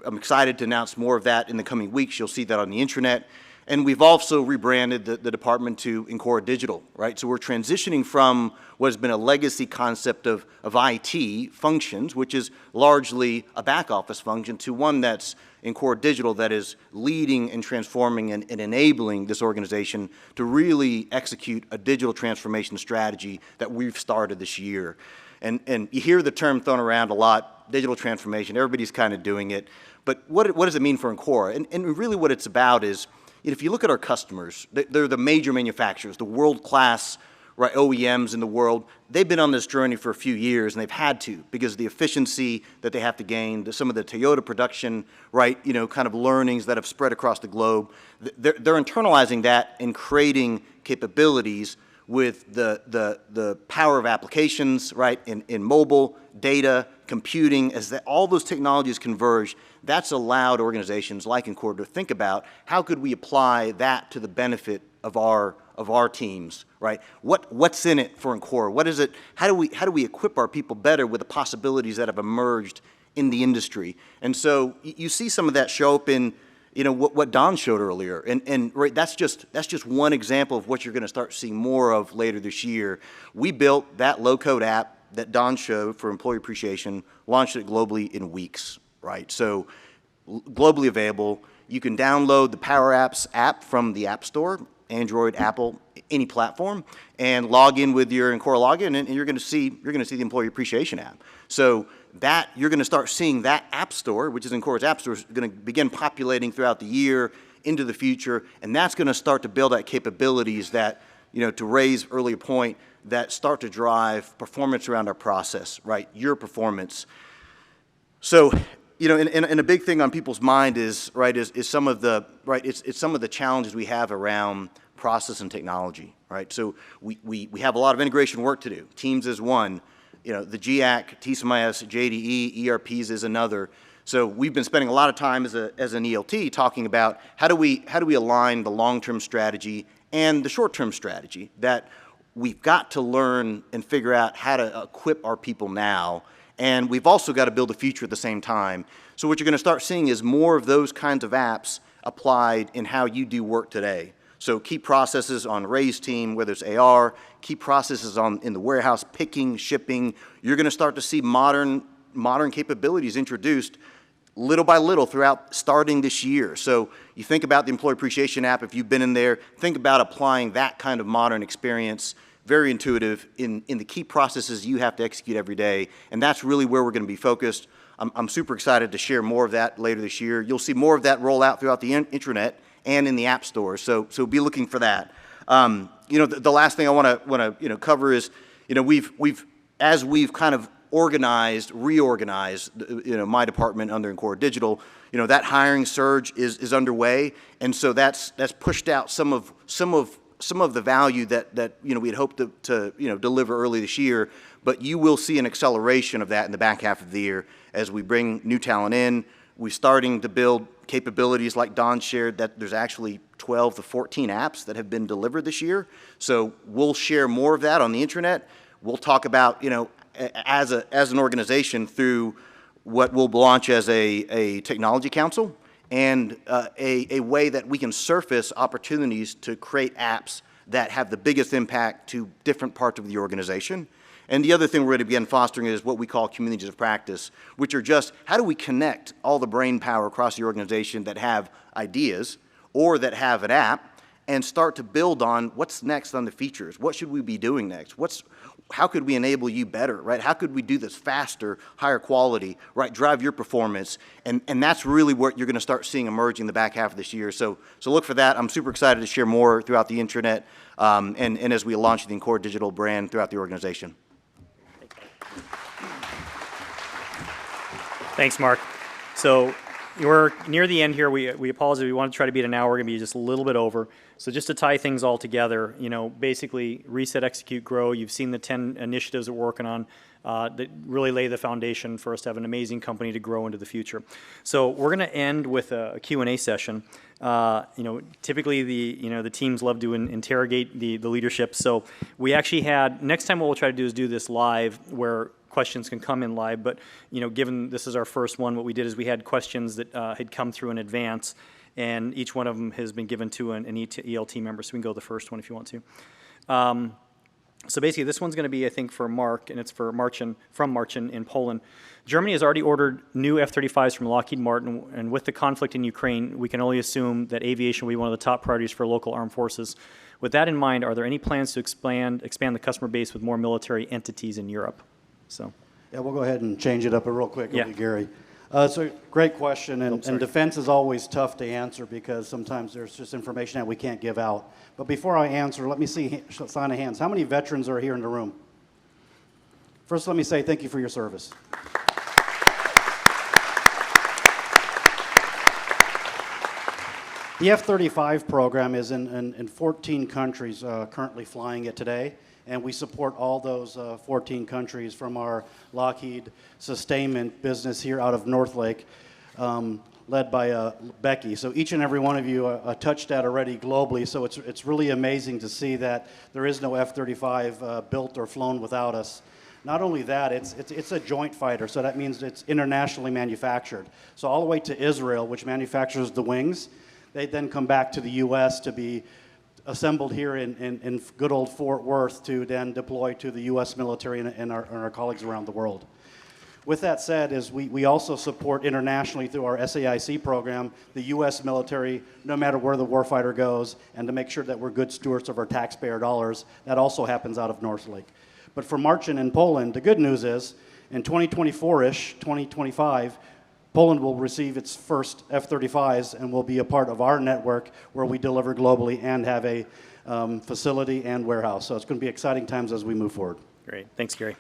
I'm excited to announce more of that in the coming weeks. You'll see that on the intranet. And we've also rebranded the department to Encora Digital, right? So we're transitioning from what has been a legacy concept of IT functions, which is largely a back office function, to one that's Encora Digital, that is leading and transforming and enabling this organization to really execute a digital transformation strategy that we've started this year. And you hear the term thrown around a lot, digital transformation, everybody's kind of doing it. But what does it mean for Encora? And really what it's about is, if you look at our customers, they're the major manufacturers, the world-class, right, OEMs in the world. They've been on this journey for a few years, and they've had to, because of the efficiency that they have to gain, some of the Toyota production, right, kind of learnings that have spread across the globe. They're internalizing that and creating capabilities with the power of applications, right, in mobile, data, computing, as all those technologies converge. That's allowed organizations like Encora to think about, how could we apply that to the benefit of our teams, right? What's in it for Encora? What is it? How do we equip our people better with the possibilities that have emerged in the industry? And so you see some of that show up in what Don showed earlier, and right, that's just one example of what you're going to start seeing more of later this year. We built that low-code app that Don showed for employee appreciation, launched it globally in weeks, right? So globally available. You can download the Power Apps app from the App Store, Android, Apple, any platform, and log in with your Encora login, and you're going to see the employee appreciation app. So that you're going to start seeing that App Store, which is Encora's App Store, is going to begin populating throughout the year into the future, and that's going to start to build out capabilities that, to Ray's earlier point, that start to drive performance around our process, right? Your performance. So, and a big thing on people's mind is, right, is some of the, right, it's some of the challenges we have around process and technology, right? So we have a lot of integration work to do. Teams is one, the GIAC, TSMIS, JDE, ERPs is another. So we've been spending a lot of time as an ELT talking about how do we align the long-term strategy and the short-term strategy, that we've got to learn and figure out how to equip our people now, and we've also got to build a future at the same time. So what you're going to start seeing is more of those kinds of apps applied in how you do work today. So key processes on Ray's team, whether it's AR, key processes in the warehouse, picking, shipping. You're going to start to see modern capabilities introduced little by little throughout starting this year. So you think about the Employee Appreciation app, if you've been in there, think about applying that kind of modern experience, very intuitive, in the key processes you have to execute every day. And that's really where we're going to be focused. I'm super excited to share more of that later this year. You'll see more of that roll out throughout the intranet and in the app store. So be looking for that. The last thing I want to cover is, as we've kind of reorganized, my department under Encora Digital, that hiring surge is underway, and so that's pushed out some of the value that we had hoped to deliver early this year. But you will see an acceleration of that in the back half of the year as we bring new talent in. We're starting to build capabilities like Don shared, that there's actually 12 to 14 apps that have been delivered this year. So we'll share more of that on the intranet. We'll talk about, as an organization, through what we'll launch as a technology council, and a way that we can surface opportunities to create apps that have the biggest impact to different parts of the organization. And the other thing we're going to begin fostering is what we call communities of practice, which are just, how do we connect all the brain power across the organization that have ideas or that have an app, and start to build on what's next on the features. What should we be doing next? How could we enable you better, right? How could we do this faster, higher quality, right? Drive your performance. And that's really what you're going to start seeing emerging in the back half of this year. So look for that. I'm super excited to share more throughout the intranet, and as we launch the Encora Digital brand throughout the organization.
Thanks, Mark. So we're near the end here. We apologize. We want to try to be at an hour. We're going to be just a little bit over. So just to tie things all together, basically reset, execute, grow. You've seen the 10 initiatives that we're working on that really lay the foundation for us to have an amazing company to grow into the future. So we're going to end with a Q&A session. Typically the teams love to interrogate the leadership. So we actually next time what we'll try to do is do this live, where questions can come in live, but given this is our first one, what we did is we had questions that had come through in advance, and each one of them has been given to an ELT member, so we can go to the first one if you want to. So basically, this one's going to be, I think, for Mark, and it's for from Marcin in Poland. Germany has already ordered new F-35s from Lockheed Martin, and with the conflict in Ukraine, we can only assume that aviation will be one of the top priorities for local armed forces. With that in mind, are there any plans to expand the customer base with more military entities in Europe? So.
Yeah, we'll go ahead and change it up real quick.
Yeah.
It'll be Gary. It's a great question, and defense is always tough to answer because sometimes there's just information that we can't give out. But before I answer, let me see sign of hands. How many veterans are here in the room? First, let me say thank you for your service. The F-35 program is in 14 countries currently flying it today, and we support all those 14 countries from our Lockheed sustainment business here out of Northlake, led by Becky. So each and every one of you touched that already globally, so it's really amazing to see that there is no F-35 built or flown without us. Not only that, it's a joint fighter, so that means it's internationally manufactured. So all the way to Israel, which manufactures the wings, they then come back to the U.S. to be assembled here in good old Fort Worth to then deploy to the U.S. military and our colleagues around the world. With that said, we also support internationally through our SAIC program the U.S. military, no matter where the warfighter goes, and to make sure that we're good stewards of our taxpayer dollars. That also happens out of Northlake. But for Marcin in Poland, the good news is in 2024-ish, 2025, Poland will receive its first F-35s and will be a part of our network where we deliver globally and have a facility and warehouse. So it's going to be exciting times as we move forward.
Great. Thanks, Gary.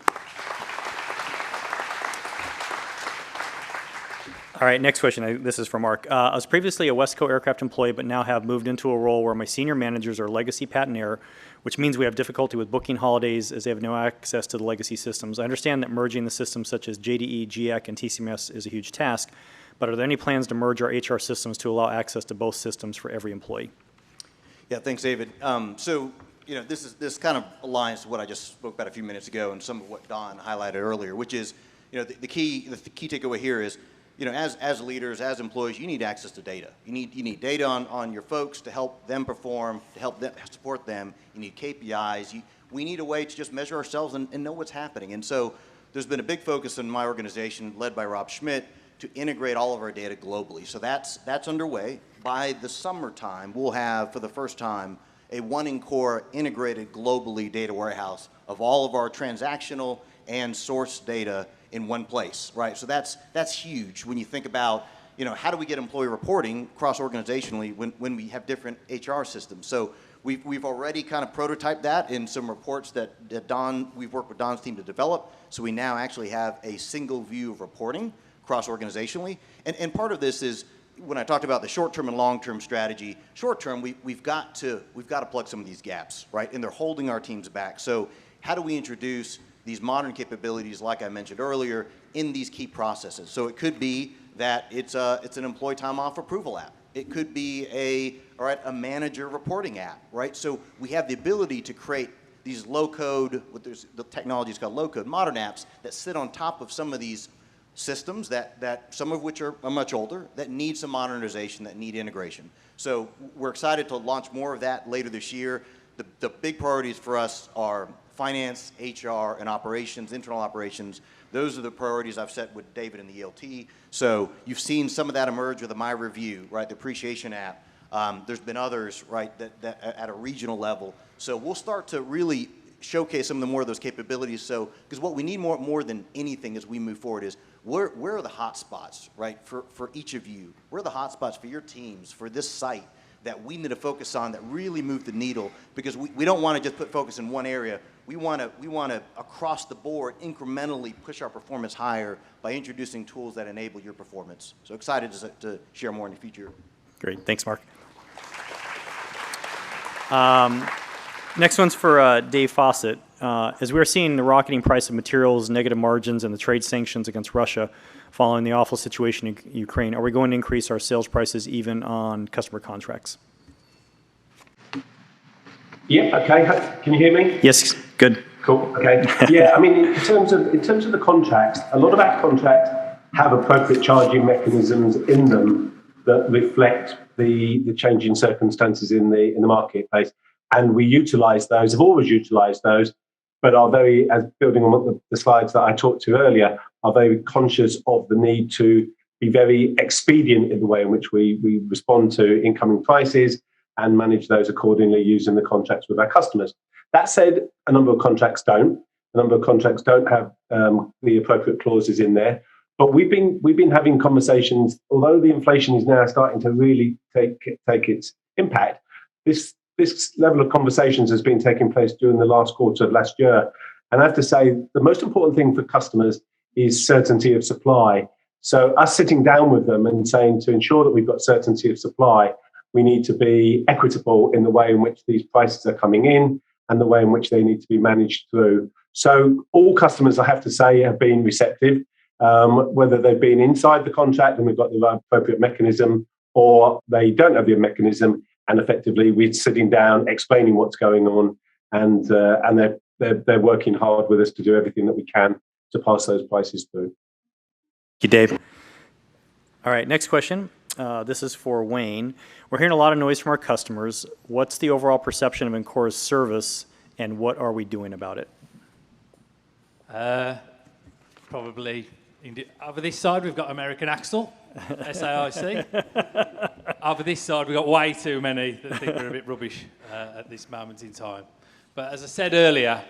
All right, next question. This is for Mark. I was previously a Wesco aircraft employee, but now have moved into a role where my senior managers are legacy patent error, which means we have difficulty with booking holidays as they have no access to the legacy systems. I understand that merging the systems such as JDE, GEC, and TCMS is a huge task, but are there any plans to merge our HR systems to allow access to both systems for every employee?
Yeah, thanks, David. So, this kind of aligns to what I just spoke about a few minutes ago and some of what Don highlighted earlier, which is, the key takeaway here is, as leaders, as employees, you need access to data. You need data on your folks to help them perform, to help them support them. You need KPIs. We need a way to just measure ourselves and know what's happening. And so there's been a big focus in my organization, led by Rob Schmidt, to integrate all of our data globally. So that's underway. By the summertime, we'll have, for the first time, a one-in-core integrated globally data warehouse of all of our transactional and source data in one place, right? So that's huge when you think about, how do we get employee reporting cross-organizationally when we have different HR systems? So we've already kind of prototyped that in some reports that we've worked with Don's team to develop. So we now actually have a single view of reporting cross-organizationally. And part of this is, when I talked about the short-term and long-term strategy, short-term, we've got to plug some of these gaps, right? And they're holding our teams back. So how do we introduce these modern capabilities, like I mentioned earlier, in these key processes? So it could be that it's an employee time off approval app. It could be a manager reporting app, right? So we have the ability to create these low-code, the technology is called low-code, modern apps that sit on top of some of these systems that some of which are much older, that need some modernization, that need integration. So we're excited to launch more of that later this year. The big priorities for us are finance, HR, and operations, internal operations. Those are the priorities I've set with David and the ELT. So you've seen some of that emerge with the My Review, right, the appreciation app. There's been others, right, that at a regional level. So we'll start to really showcase some of the more of those capabilities. So, because what we need more than anything as we move forward is, where are the hot spots, right, for each of you? Where are the hot spots for your teams, for this site, that we need to focus on, that really move the needle? Because we don't want to just put focus in one area. We want to across the board incrementally push our performance higher by introducing tools that enable your performance. So excited to share more in the future.
Great, thanks, Mark. Next one's for Dave Fawcett. As we're seeing the rocketing price of materials, negative margins, and the trade sanctions against Russia following the awful situation in Ukraine, are we going to increase our sales prices even on customer contracts?
Yeah, okay. Can you hear me?
Yes, good.
Cool, okay. Yeah, I mean, in terms of the contracts, a lot of our contracts have appropriate charging mechanisms in them that reflect the changing circumstances in the marketplace, and we utilise those. Have always utilised those, but are very, as building on the slides that I talked to earlier, are very conscious of the need to be very expedient in the way in which we respond to incoming prices and manage those accordingly using the contracts with our customers. That said, a number of contracts don't. A number of contracts don't have the appropriate clauses in there. But we've been having conversations, although the inflation is now starting to really take its impact. This level of conversations has been taking place during the last quarter of last year. And I have to say, the most important thing for customers is certainty of supply. So us sitting down with them and saying, to ensure that we've got certainty of supply, we need to be equitable in the way in which these prices are coming in and the way in which they need to be managed through. So all customers, I have to say, have been receptive, whether they've been inside the contract and we've got the appropriate mechanism, or they don't have the mechanism, and effectively we're sitting down, explaining what's going on, and they're working hard with us to do everything that we can to pass those prices through.
Thank you, Dave. All right, next question. This is for Wayne. We're hearing a lot of noise from our customers. What's the overall perception of Encora's service, and what are we doing about it?
Probably over this side we've got American Axle, SAIC. Over this side we've got way too many that think we're a bit rubbish at this moment in time. But as I said earlier,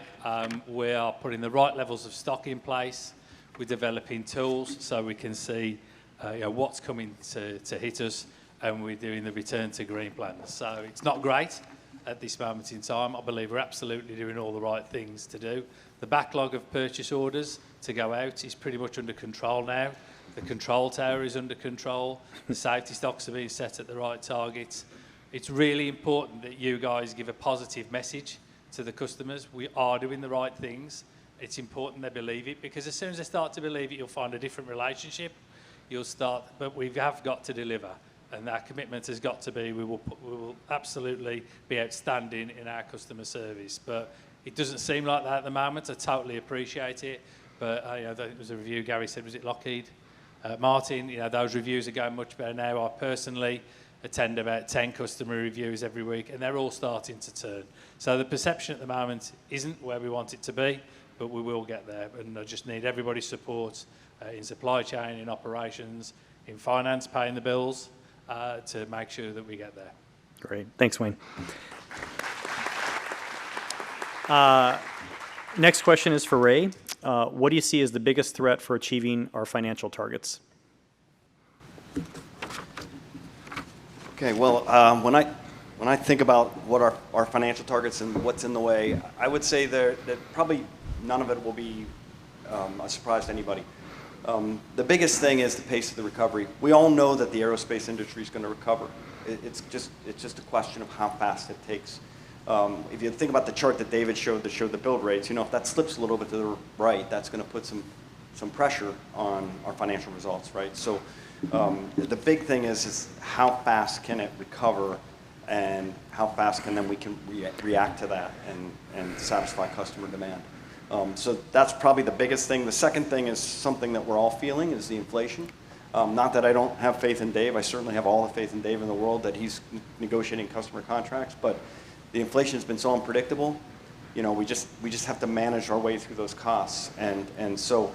we are putting the right levels of stock in place. We're developing tools so we can see what's coming to hit us, and we're doing the return to green plans. So it's not great at this moment in time. I believe we're absolutely doing all the right things to do. The backlog of purchase orders to go out is pretty much under control now. The control tower is under control. The safety stocks are being set at the right targets. It's really important that you guys give a positive message to the customers. We are doing the right things. It's important they believe it, because as soon as they start to believe it, you'll find a different relationship. But we have got to deliver, and our commitment has got to be we will absolutely be outstanding in our customer service. But it doesn't seem like that at the moment. I totally appreciate it, but there was a review Gary said, was it Lockheed Martin? Those reviews are going much better now. I personally attend about 10 customer reviews every week, and they're all starting to turn. So the perception at the moment isn't where we want it to be, but we will get there. And I just need everybody's support in supply chain, in operations, in finance, paying the bills, to make sure that we get there.
Great. Thanks, Wayne. Next question is for Ray. What do you see as the biggest threat for achieving our financial targets?
Okay, well, when I think about what our financial targets and what's in the way, I would say that probably none of it will be a surprise to anybody. The biggest thing is the pace of the recovery. We all know that the aerospace industry is going to recover. It's just a question of how fast it takes. If you think about the chart that David showed that showed the build rates, if that slips a little bit to the right, that's going to put some pressure on our financial results, right? So the big thing is how fast can it recover, and how fast can then we can react to that and satisfy customer demand. So that's probably the biggest thing. The second thing is something that we're all feeling, is the inflation. Not that I don't have faith in Dave. I certainly have all the faith in Dave in the world that he's negotiating customer contracts, but the inflation has been so unpredictable. We just have to manage our way through those costs. And so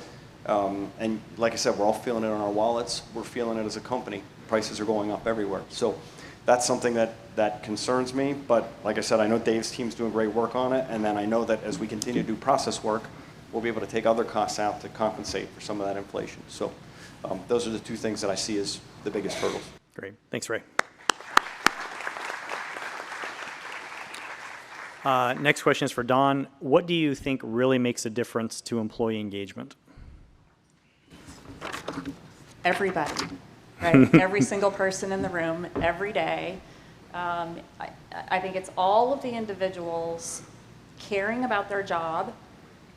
like I said, we're all feeling it on our wallets. We're feeling it as a company. Prices are going up everywhere. So that's something that concerns me. But like I said, I know Dave's team's doing great work on it. And then I know that as we continue to do process work, we'll be able to take other costs out to compensate for some of that inflation. So those are the two things that I see as the biggest hurdles.
Great. Thanks, Ray. Next question is for Don. What do you think really makes a difference to employee engagement?
Everybody, right? Every single person in the room, every day. I think it's all of the individuals caring about their job,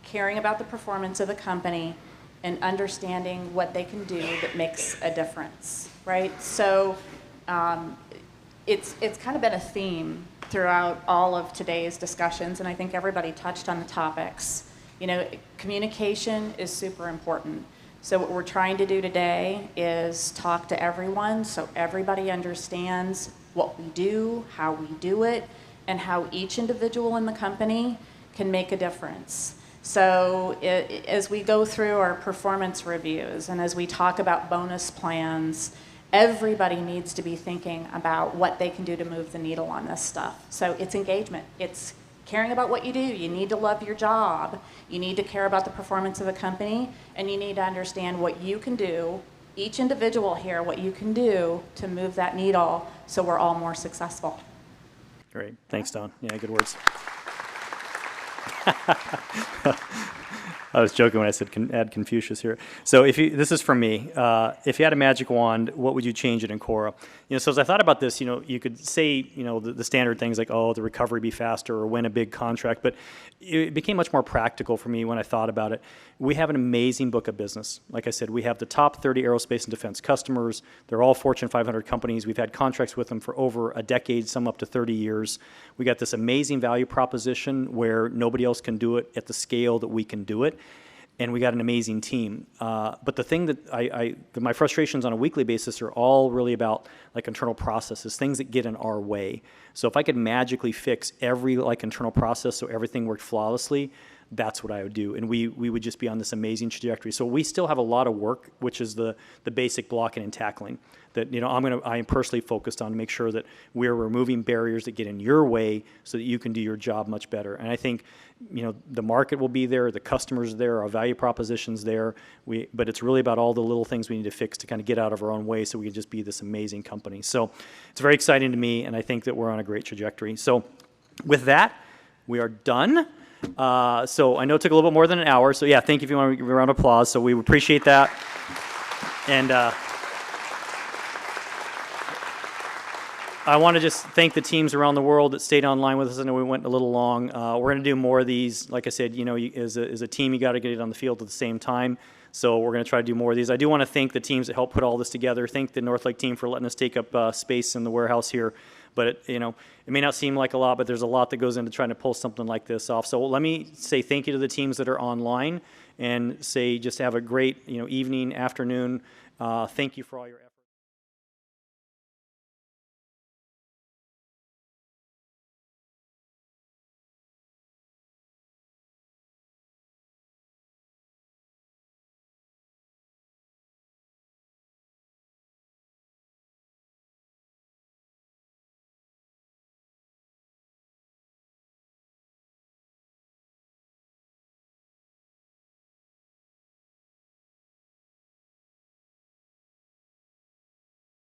caring about the performance of the company, and understanding what they can do that makes a difference, right? So it's kind of been a theme throughout all of today's discussions, and I think everybody touched on the topics. Communication is super important. So what we're trying to do today is talk to everyone so everybody understands what we do, how we do it, and how each individual in the company can make a difference. So as we go through our performance reviews and as we talk about bonus plans, everybody needs to be thinking about what they can do to move the needle on this stuff. So it's engagement. It's caring about what you do. You need to love your job. You need to care about the performance of the company, and you need to understand what you can do, each individual here, what you can do to move that needle so we're all more successful.
Great. Thanks, Dawn. Yeah, good words. I was joking when I said add Confucius here. So this is from me. If you had a magic wand, what would you change at Incora? So as I thought about this, you could say, the standard things like, oh, the recovery be faster or win a big contract, but it became much more practical for me when I thought about it. We have an amazing book of business. Like I said, we have the top 30 aerospace and defense customers. They're all Fortune 500 companies. We've had contracts with them for over a decade, some up to 30 years. We got this amazing value proposition where nobody else can do it at the scale that we can do it. And we got an amazing team. But the thing that my frustrations on a weekly basis are all really about like internal processes, things that get in our way. So if I could magically fix every internal process so everything worked flawlessly, that's what I would do. And we would just be on this amazing trajectory. So we still have a lot of work, which is the basic blocking and tackling that, I am personally focused on to make sure that we're removing barriers that get in your way so that you can do your job much better. And I think, the market will be there, the customers are there, our value proposition's there, but it's really about all the little things we need to fix to kind of get out of our own way so we can just be this amazing company. So it's very exciting to me, and I think that we're on a great trajectory. So with that, we are done. So I know it took a little bit more than an hour, so yeah, thank you if you want to give a round of applause. So we appreciate that. And I want to just thank the teams around the world that stayed online with us. I know we went a little long. We're going to do more of these. Like I said, as a team, you got to get it on the field at the same time. So we're going to try to do more of these. I do want to thank the teams that helped put all this together. Thank the Northlake team for letting us take up space in the warehouse here. But it may not seem like a lot, but there's a lot that goes into trying to pull something like this off. So let me say thank you to the teams that are online, and say just have a great evening, afternoon. Thank you for all your efforts.